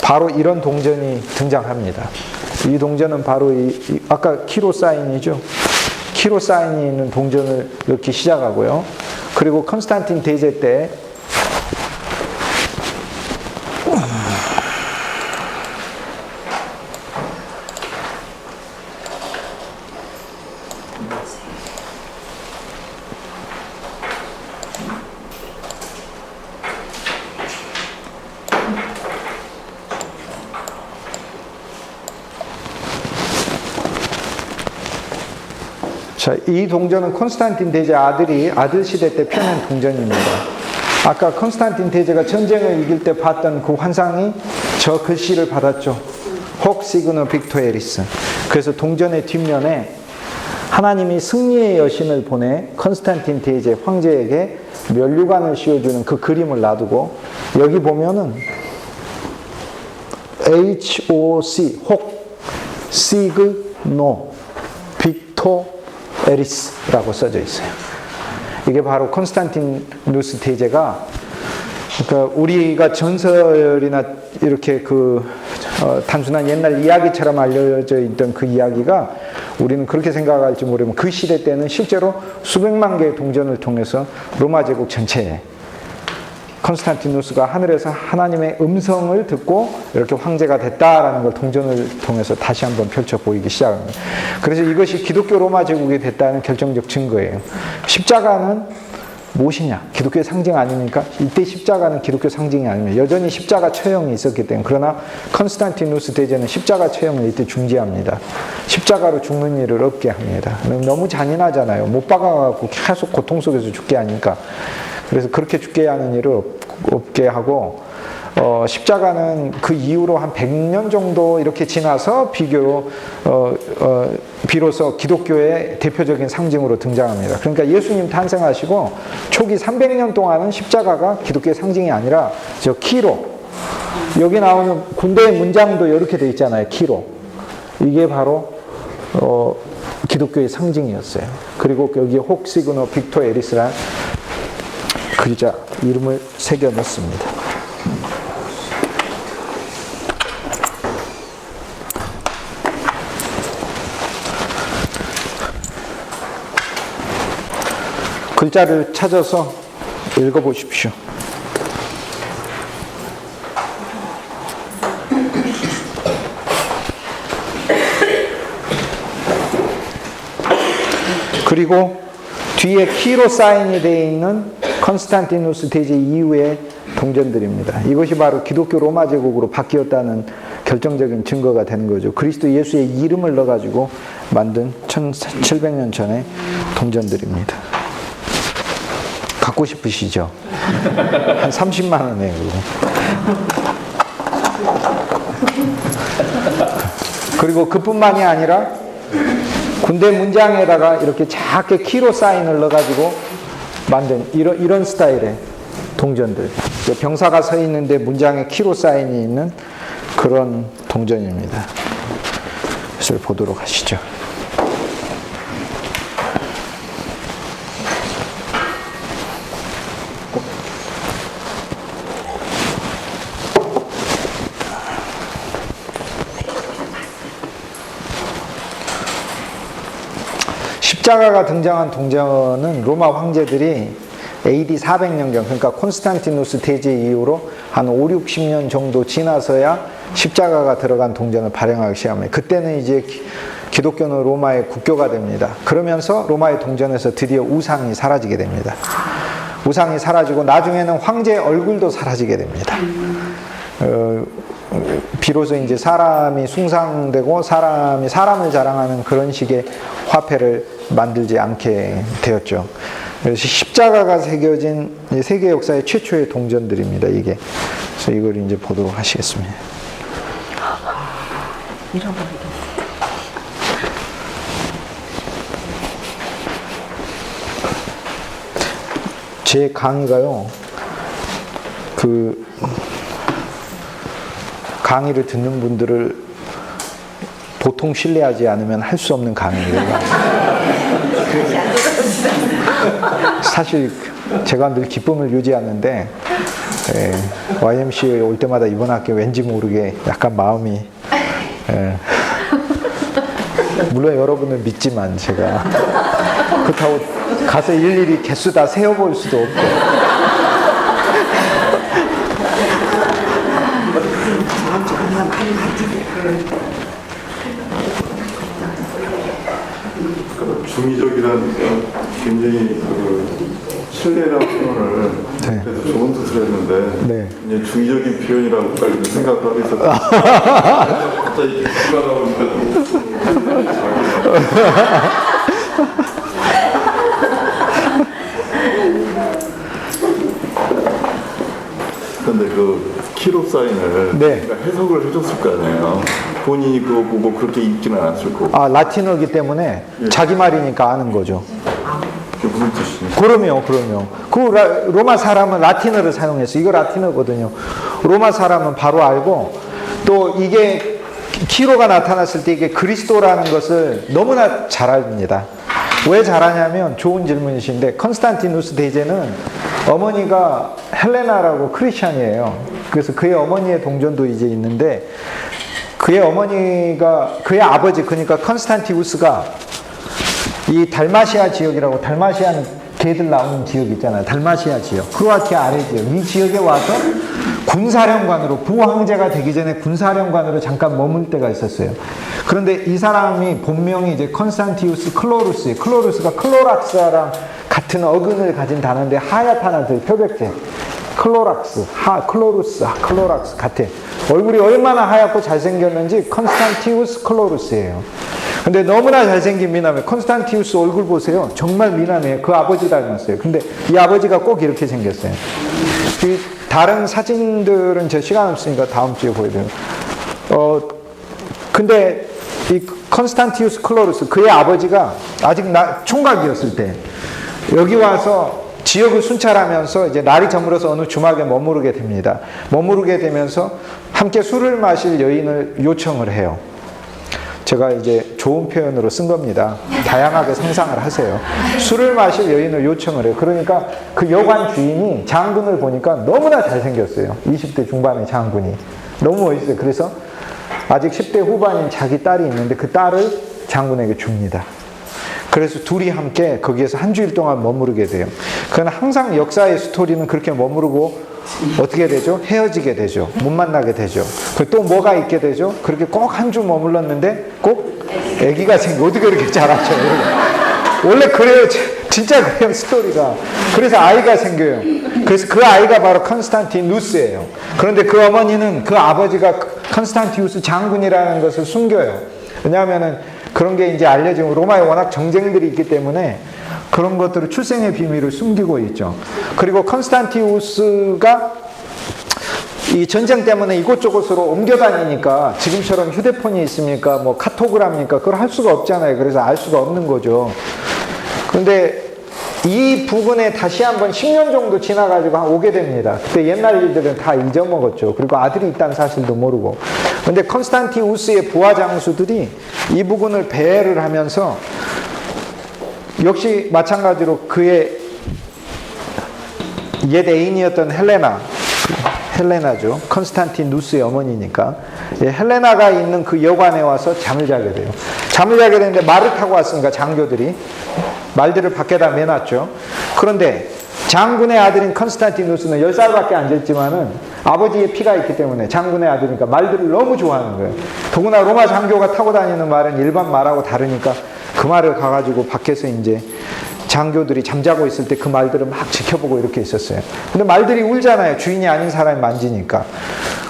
바로 이런 동전이 등장합니다. 이 동전은 바로 아까 키로 사인이죠. 키로 사인이 있는 동전을 넣기 시작하고요. 그리고 컨스탄틴 대제 때 자, 이 동전은 콘스탄틴 대제 아들 시대 때 펴낸 동전입니다. 아까 콘스탄틴 대제가 전쟁을 이길 때 봤던 그 환상이 저 글씨를 받았죠. 혹 시그너 빅토 에리스. 그래서 동전의 뒷면에 하나님이 승리의 여신을 보내 콘스탄틴 대제 황제에게 면류관을 씌워주는 그 그림을 놔두고 여기 보면은 HOC 혹 시그노 빅토 에리스라고 써져 있어요. 이게 바로 콘스탄티누스 대제가, 그러니까 우리가 전설이나 이렇게 단순한 옛날 이야기처럼 알려져 있던 그 이야기가 우리는 그렇게 생각할지 모르면 그 시대 때는 실제로 수백만 개의 동전을 통해서 로마 제국 전체에 콘스탄티누스가 하늘에서 하나님의 음성을 듣고 이렇게 황제가 됐다라는 걸 동전을 통해서 다시 한번 펼쳐 보이기 시작합니다. 그래서 이것이 기독교 로마 제국이 됐다는 결정적 증거예요. 십자가는 무엇이냐? 기독교의 상징 아닙니까? 이때 십자가는 기독교 상징이 아닙니다. 여전히 십자가 처형이 있었기 때문에. 그러나 콘스탄티누스 대제는 십자가 처형을 이때 중지합니다. 십자가로 죽는 일을 없게 합니다. 너무 잔인하잖아요. 못 박아갖고 계속 고통 속에서 죽게 하니까. 그래서 그렇게 죽게 하는 일을 없게 하고, 십자가는 그 이후로 한 100년 정도 이렇게 지나서 비로소 기독교의 대표적인 상징으로 등장합니다. 그러니까 예수님 탄생하시고 초기 300년 동안은 십자가가 기독교의 상징이 아니라 저 키로, 여기 나오는 군대의 문장도 이렇게 돼 있잖아요. 키로. 이게 바로 기독교의 상징이었어요. 그리고 여기에 혹 시그너 빅토 에리스란 글자 이름을 새겨 넣습니다. 글자를 찾아서 읽어보십시오. 그리고 뒤에 키로 사인이 되어 있는 콘스탄티누스 대제 이후의 동전들입니다. 이것이 바로 기독교 로마 제국으로 바뀌었다는 결정적인 증거가 되는 거죠. 그리스도 예수의 이름을 넣어가지고 만든 1700년 전의 동전들입니다. 갖고 싶으시죠? 한 30만 원에 그거. 그리고 그뿐만이 아니라 군대 문장에다가 이렇게 작게 키로 사인을 넣어가지고 만든 이런 스타일의 동전들. 병사가 서 있는데 문장에 키로 사인이 있는 그런 동전입니다. 그것을 보도록 하시죠. 십자가가 등장한 동전은 로마 황제들이 AD 400년경, 그러니까 콘스탄티누스 대제 이후로 한 5, 60년 정도 지나서야 십자가가 들어간 동전을 발행하기 시작합니다. 그때는 이제 기독교는 로마의 국교가 됩니다. 그러면서 로마의 동전에서 드디어 우상이 사라지게 됩니다. 우상이 사라지고 나중에는 황제의 얼굴도 사라지게 됩니다. 비로소 이제 사람이 숭상되고 사람이 사람을 자랑하는 그런 식의 화폐를 만들지 않게 되었죠. 그래서 십자가가 새겨진 세계 역사의 최초의 동전들입니다. 이게. 그래서 이걸 이제 보도록 하시겠습니다. 잃어버리겠어. 제 강의가요. 강의를 듣는 분들을 보통 신뢰하지 않으면 할 수 없는 강의예요. 사실 제가 늘 기쁨을 유지하는데 YMCA에 올 때마다 이번 학기 왠지 모르게 약간 마음이 물론 여러분을 믿지만 제가 그렇다고 가서 일일이 개수 다 세어볼 수도 없고 중의적이라는 굉장히 신뢰라는 표현을 그래서 좋은 뜻을 했는데 그냥 중의적인 표현이라고 빨리 생각을 하고 있었어요. 갑자기 이렇게 추가하다 보니까 근데 그 키로 사인을 네. 그러니까 해석을 해줬을 거 아니에요. 본인이 그거 보고 그렇게 읽지는 않았을 거고. 아, 라틴어기 때문에 자기 말이니까 아는 거죠. 그게 무슨 뜻이에요? 그럼요. 그 로마 사람은 라틴어를 사용했어요. 이거 라틴어거든요. 로마 사람은 바로 알고, 또 이게 키로가 나타났을 때 이게 그리스도라는 것을 너무나 잘 압니다. 왜 잘하냐면, 좋은 질문이신데, 컨스탄티누스 대제는 어머니가 헬레나라고 크리스찬이에요. 그래서 그의 어머니의 동전도 이제 있는데, 그의 아버지, 그러니까 컨스탄티우스가 이 달마시아 지역이라고, 달마시아는 개들 나오는 지역 있잖아요. 달마시아 지역, 크로아티아 아래 지역, 이 지역에 와서 군사령관으로, 부황제가 되기 전에 군사령관으로 잠깐 머물 때가 있었어요. 그런데 이 사람이 본명이 이제 컨스탄티우스 클로루스예요. 클로루스가 클로락스랑 같은 어근을 가진 단어인데 하얗다는 표백제. 클로락스, 클로락스 같아. 얼굴이 얼마나 하얗고 잘생겼는지 컨스탄티우스 클로루스예요. 근데 너무나 잘생긴 미남이에요. 컨스탄티우스 얼굴 보세요. 정말 미남이에요. 그 아버지 닮았어요. 근데 이 아버지가 꼭 이렇게 생겼어요. 이 다른 사진들은 제 시간 없으니까 다음 주에 보여드려요. 근데 이 컨스탄티우스 클로루스, 그의 아버지가 아직 총각이었을 때 여기 와서 지역을 순찰하면서 이제 날이 저물어서 어느 주막에 머무르게 됩니다. 머무르게 되면서 함께 술을 마실 여인을 요청을 해요. 제가 이제 좋은 표현으로 쓴 겁니다. 다양하게 상상을 하세요. 술을 마실 여인을 요청을 해요. 그러니까 그 여관 주인이 장군을 보니까 너무나 잘생겼어요. 20대 중반의 장군이. 너무 멋있어요. 그래서 아직 10대 후반인 자기 딸이 있는데 그 딸을 장군에게 줍니다. 그래서 둘이 함께 거기에서 한 주일 동안 머무르게 돼요. 그러나 항상 역사의 스토리는 그렇게 머무르고 어떻게 되죠? 헤어지게 되죠. 못 만나게 되죠. 또 뭐가 있게 되죠? 그렇게 꼭 한 주 머물렀는데 꼭 아기가 생겨. 어떻게 그렇게 자랐죠? 원래 그래요. 진짜 그래요. 스토리가. 그래서 아이가 생겨요. 그래서 그 아이가 바로 컨스탄티누스예요. 그런데 그 어머니는 그 아버지가 컨스탄티우스 장군이라는 것을 숨겨요. 왜냐하면은 그런 게 이제 알려지고 로마에 워낙 정쟁들이 있기 때문에 그런 것들을 출생의 비밀을 숨기고 있죠. 그리고 컨스탄티우스가 이 전쟁 때문에 이곳저곳으로 옮겨 다니니까 지금처럼 휴대폰이 있습니까? 뭐 카톡을 합니까? 그걸 할 수가 없잖아요. 그래서 알 수가 없는 거죠. 그런데 이 부근에 다시 한번 10년 정도 지나가지고 오게 됩니다. 그때 옛날 일들은 다 잊어먹었죠. 그리고 아들이 있다는 사실도 모르고. 그런데 컨스탄티우스의 부하 장수들이 이 부근을 배회를 하면서 역시 마찬가지로 그의 옛 애인이었던 헬레나죠. 컨스탄티누스의 어머니니까. 헬레나가 있는 그 여관에 와서 잠을 자게 돼요. 잠을 자게 되는데 말을 타고 왔으니까 장교들이 말들을 밖에다 매놨죠. 그런데 장군의 아들인 컨스탄티누스는 10살밖에 안 됐지만은 아버지의 피가 있기 때문에 장군의 아들이니까 말들을 너무 좋아하는 거예요. 더구나 로마 장교가 타고 다니는 말은 일반 말하고 다르니까 그 말을 가가지고 밖에서 이제 장교들이 잠자고 있을 때 그 말들을 막 지켜보고 이렇게 있었어요. 근데 말들이 울잖아요. 주인이 아닌 사람이 만지니까.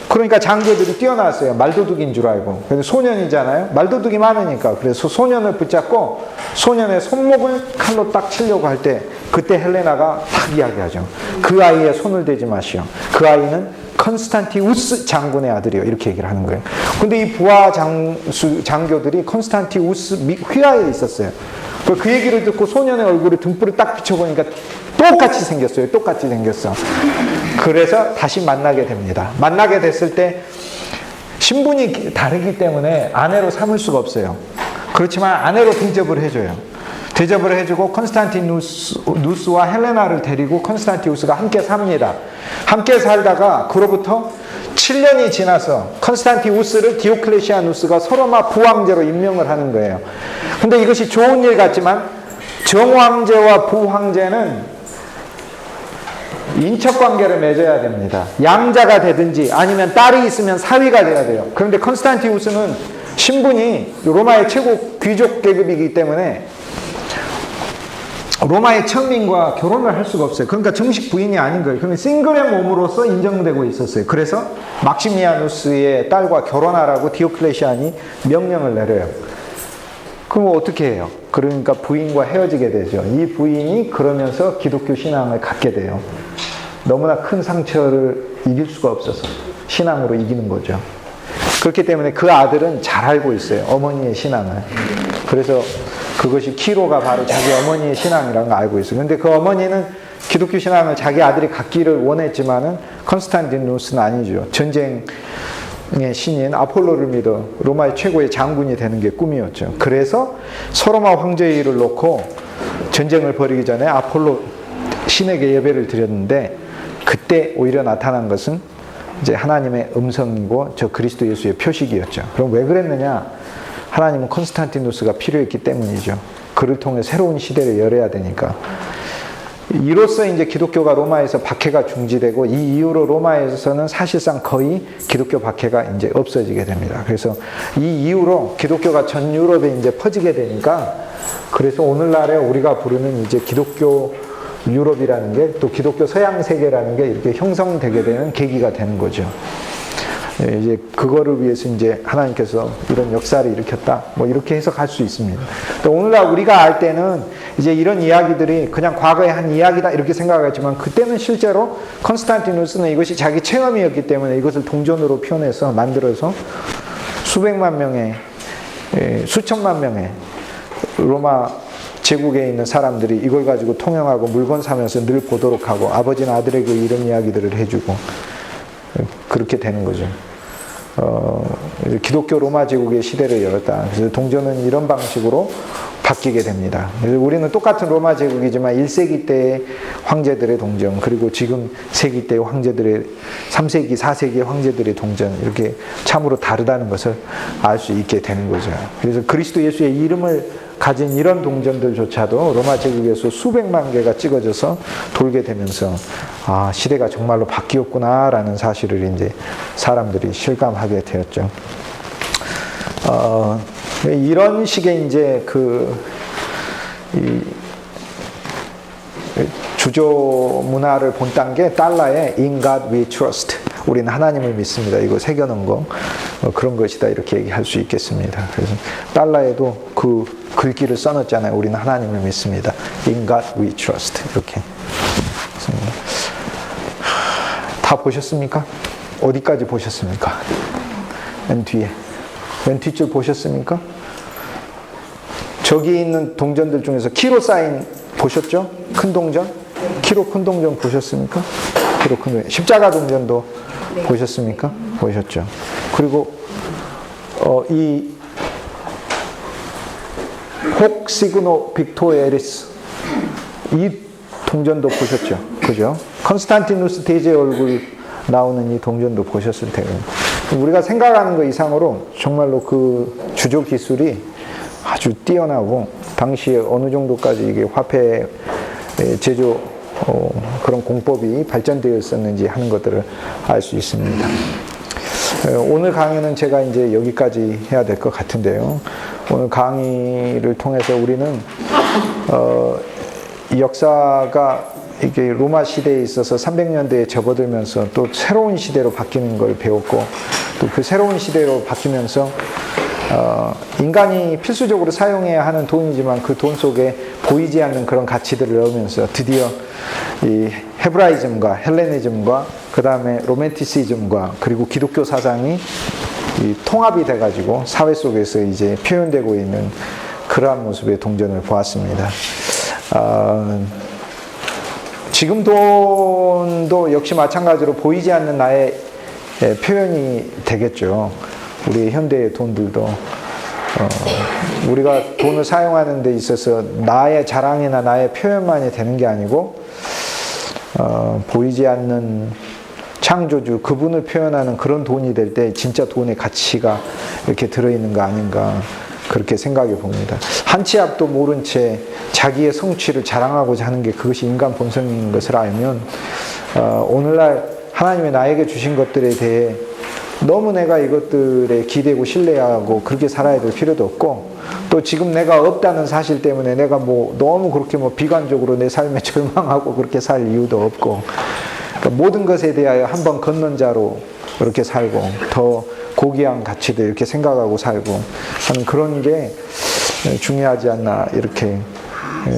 그러니까 장교들이 뛰어나왔어요. 말도둑인 줄 알고. 그래서 소년이잖아요. 말도둑이 많으니까. 그래서 소년을 붙잡고 소년의 손목을 칼로 딱 치려고 할 때 그때 헬레나가 딱 이야기하죠. 그 아이의 손을 대지 마시오. 그 아이는 컨스탄티우스 장군의 아들이요. 이렇게 얘기를 하는 거예요. 근데 이 부하 장교들이 컨스탄티우스 휘하에 있었어요. 그 얘기를 듣고 소년의 얼굴에 등불을 딱 비춰보니까 똑같이 생겼어요. 똑같이 생겼어. 그래서 다시 만나게 됩니다. 만나게 됐을 때 신분이 다르기 때문에 아내로 삼을 수가 없어요. 그렇지만 아내로 대접을 해줘요. 대접을 해주고 컨스탄티누스와 헬레나를 데리고 컨스탄티우스가 함께 삽니다. 함께 살다가 그로부터 7년이 지나서 컨스탄티우스를 디오클레시아누스가 서로마 부황제로 임명을 하는 거예요. 근데 이것이 좋은 일 같지만 정황제와 부황제는 인척관계를 맺어야 됩니다. 양자가 되든지 아니면 딸이 있으면 사위가 돼야 돼요. 그런데 컨스탄티우스는 신분이 로마의 최고 귀족 계급이기 때문에 로마의 천민과 결혼을 할 수가 없어요. 그러니까 정식 부인이 아닌 거예요. 그러면 싱글의 몸으로서 인정되고 있었어요. 그래서 막시미아누스의 딸과 결혼하라고 디오클레시안이 명령을 내려요. 그럼 어떻게 해요? 그러니까 부인과 헤어지게 되죠. 이 부인이 그러면서 기독교 신앙을 갖게 돼요. 너무나 큰 상처를 이길 수가 없어서 신앙으로 이기는 거죠. 그렇기 때문에 그 아들은 잘 알고 있어요. 어머니의 신앙을. 그래서 그것이 키로가 바로 자기 어머니의 신앙이라는 걸 알고 있어요. 근데 그 어머니는 기독교 신앙을 자기 아들이 갖기를 원했지만은 컨스탄티누스는 아니죠. 전쟁의 신인 아폴로를 믿어 로마의 최고의 장군이 되는 게 꿈이었죠. 그래서 소로마 황제위를 놓고 전쟁을 벌이기 전에 아폴로 신에게 예배를 드렸는데 그때 오히려 나타난 것은 이제 하나님의 음성이고 저 그리스도 예수의 표식이었죠. 그럼 왜 그랬느냐? 하나님은 콘스탄티누스가 필요했기 때문이죠. 그를 통해 새로운 시대를 열어야 되니까. 이로써 이제 기독교가 로마에서 박해가 중지되고 이 이후로 로마에서는 사실상 거의 기독교 박해가 이제 없어지게 됩니다. 그래서 이 이후로 기독교가 전 유럽에 이제 퍼지게 되니까 그래서 오늘날에 우리가 부르는 이제 기독교 유럽이라는 게 또 기독교 서양 세계라는 게 이렇게 형성되게 되는 계기가 되는 거죠. 이제 그거를 위해서 이제 하나님께서 이런 역사를 일으켰다. 뭐 이렇게 해석할 수 있습니다. 또 오늘날 우리가 알 때는 이제 이런 이야기들이 그냥 과거의 한 이야기다 이렇게 생각하지만 그때는 실제로 컨스탄티누스는 이것이 자기 체험이었기 때문에 이것을 동전으로 표현해서 만들어서 수백만 명의 수천만 명의 로마 제국에 있는 사람들이 이걸 가지고 통용하고 물건 사면서 늘 보도록 하고 아버지는 아들에게 이런 이야기들을 해주고 그렇게 되는 거죠. 기독교 로마 제국의 시대를 열었다. 그래서 동전은 이런 방식으로 바뀌게 됩니다. 그래서 우리는 똑같은 로마 제국이지만 1세기 때의 황제들의 동전, 그리고 지금 세기 때의 황제들의 3세기, 4세기의 황제들의 동전, 이렇게 참으로 다르다는 것을 알 수 있게 되는 거죠. 그래서 그리스도 예수의 이름을 가진 이런 동전들조차도 로마 제국에서 수백만 개가 찍어져서 돌게 되면서 아, 시대가 정말로 바뀌었구나라는 사실을 이제 사람들이 실감하게 되었죠. 이런 식의 이제 주조 문화를 본딴 게 달러의 In God We Trust. 우리는 하나님을 믿습니다. 이거 새겨놓은 거 그런 것이다 이렇게 얘기할 수 있겠습니다. 그래서 달러에도 그 글귀를 써놨잖아요. 우리는 하나님을 믿습니다. In God We Trust. 이렇게 다 보셨습니까? 어디까지 보셨습니까? 맨 뒤에. 맨 뒷줄 보셨습니까? 저기 있는 동전들 중에서 키로 사인 보셨죠? 큰 동전? 키로 큰 동전 보셨습니까? 키로 큰 동전. 십자가 동전도 네. 보셨습니까? 보셨죠? 그리고 이 혹 시그노 빅토에리스 이 동전도 보셨죠? 그죠? 컨스탄티누스 대제 얼굴 나오는 이 동전도 보셨을 테고 우리가 생각하는 것 이상으로 정말로 그 주조 기술이 아주 뛰어나고 당시에 어느 정도까지 이게 화폐 제조 그런 공법이 발전되어 있었는지 하는 것들을 알 수 있습니다. 오늘 강의는 제가 이제 여기까지 해야 될 것 같은데요. 오늘 강의를 통해서 우리는 이 역사가 이게 로마 시대에 있어서 300년대에 접어들면서 또 새로운 시대로 바뀌는 걸 배웠고 또 그 새로운 시대로 바뀌면서 인간이 필수적으로 사용해야 하는 돈이지만 그 돈 속에 보이지 않는 그런 가치들을 넣으면서 드디어 이 헤브라이즘과 헬레니즘과 그 다음에 로맨티시즘과 그리고 기독교 사상이 이 통합이 돼가지고 사회 속에서 이제 표현되고 있는 그러한 모습의 동전을 보았습니다. 지금 돈도 역시 마찬가지로 보이지 않는 나의 표현이 되겠죠. 우리 현대의 돈들도 우리가 돈을 사용하는 데 있어서 나의 자랑이나 나의 표현만이 되는 게 아니고 보이지 않는 창조주 그분을 표현하는 그런 돈이 될 때 진짜 돈의 가치가 이렇게 들어있는 거 아닌가 그렇게 생각해 봅니다. 한 치 앞도 모른 채 자기의 성취를 자랑하고자 하는 게 그것이 인간 본성인 것을 알면 오늘날 하나님이 나에게 주신 것들에 대해 너무 내가 이것들에 기대고 신뢰하고 그렇게 살아야 될 필요도 없고 또 지금 내가 없다는 사실 때문에 내가 뭐 너무 그렇게 뭐 비관적으로 내 삶에 절망하고 그렇게 살 이유도 없고 그러니까 모든 것에 대하여 한번 걷는 자로 이렇게 살고 더 고귀한 가치들 이렇게 생각하고 살고 하는 그런 게 중요하지 않나 이렇게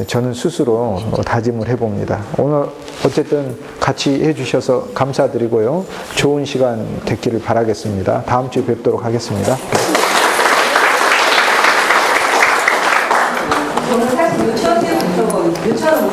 저는 스스로 다짐을 해봅니다. 오늘 어쨌든 같이 해주셔서 감사드리고요. 좋은 시간 됐기를 바라겠습니다. 다음 주에 뵙도록 하겠습니다. 저는 사실 유치원 때부터 유치원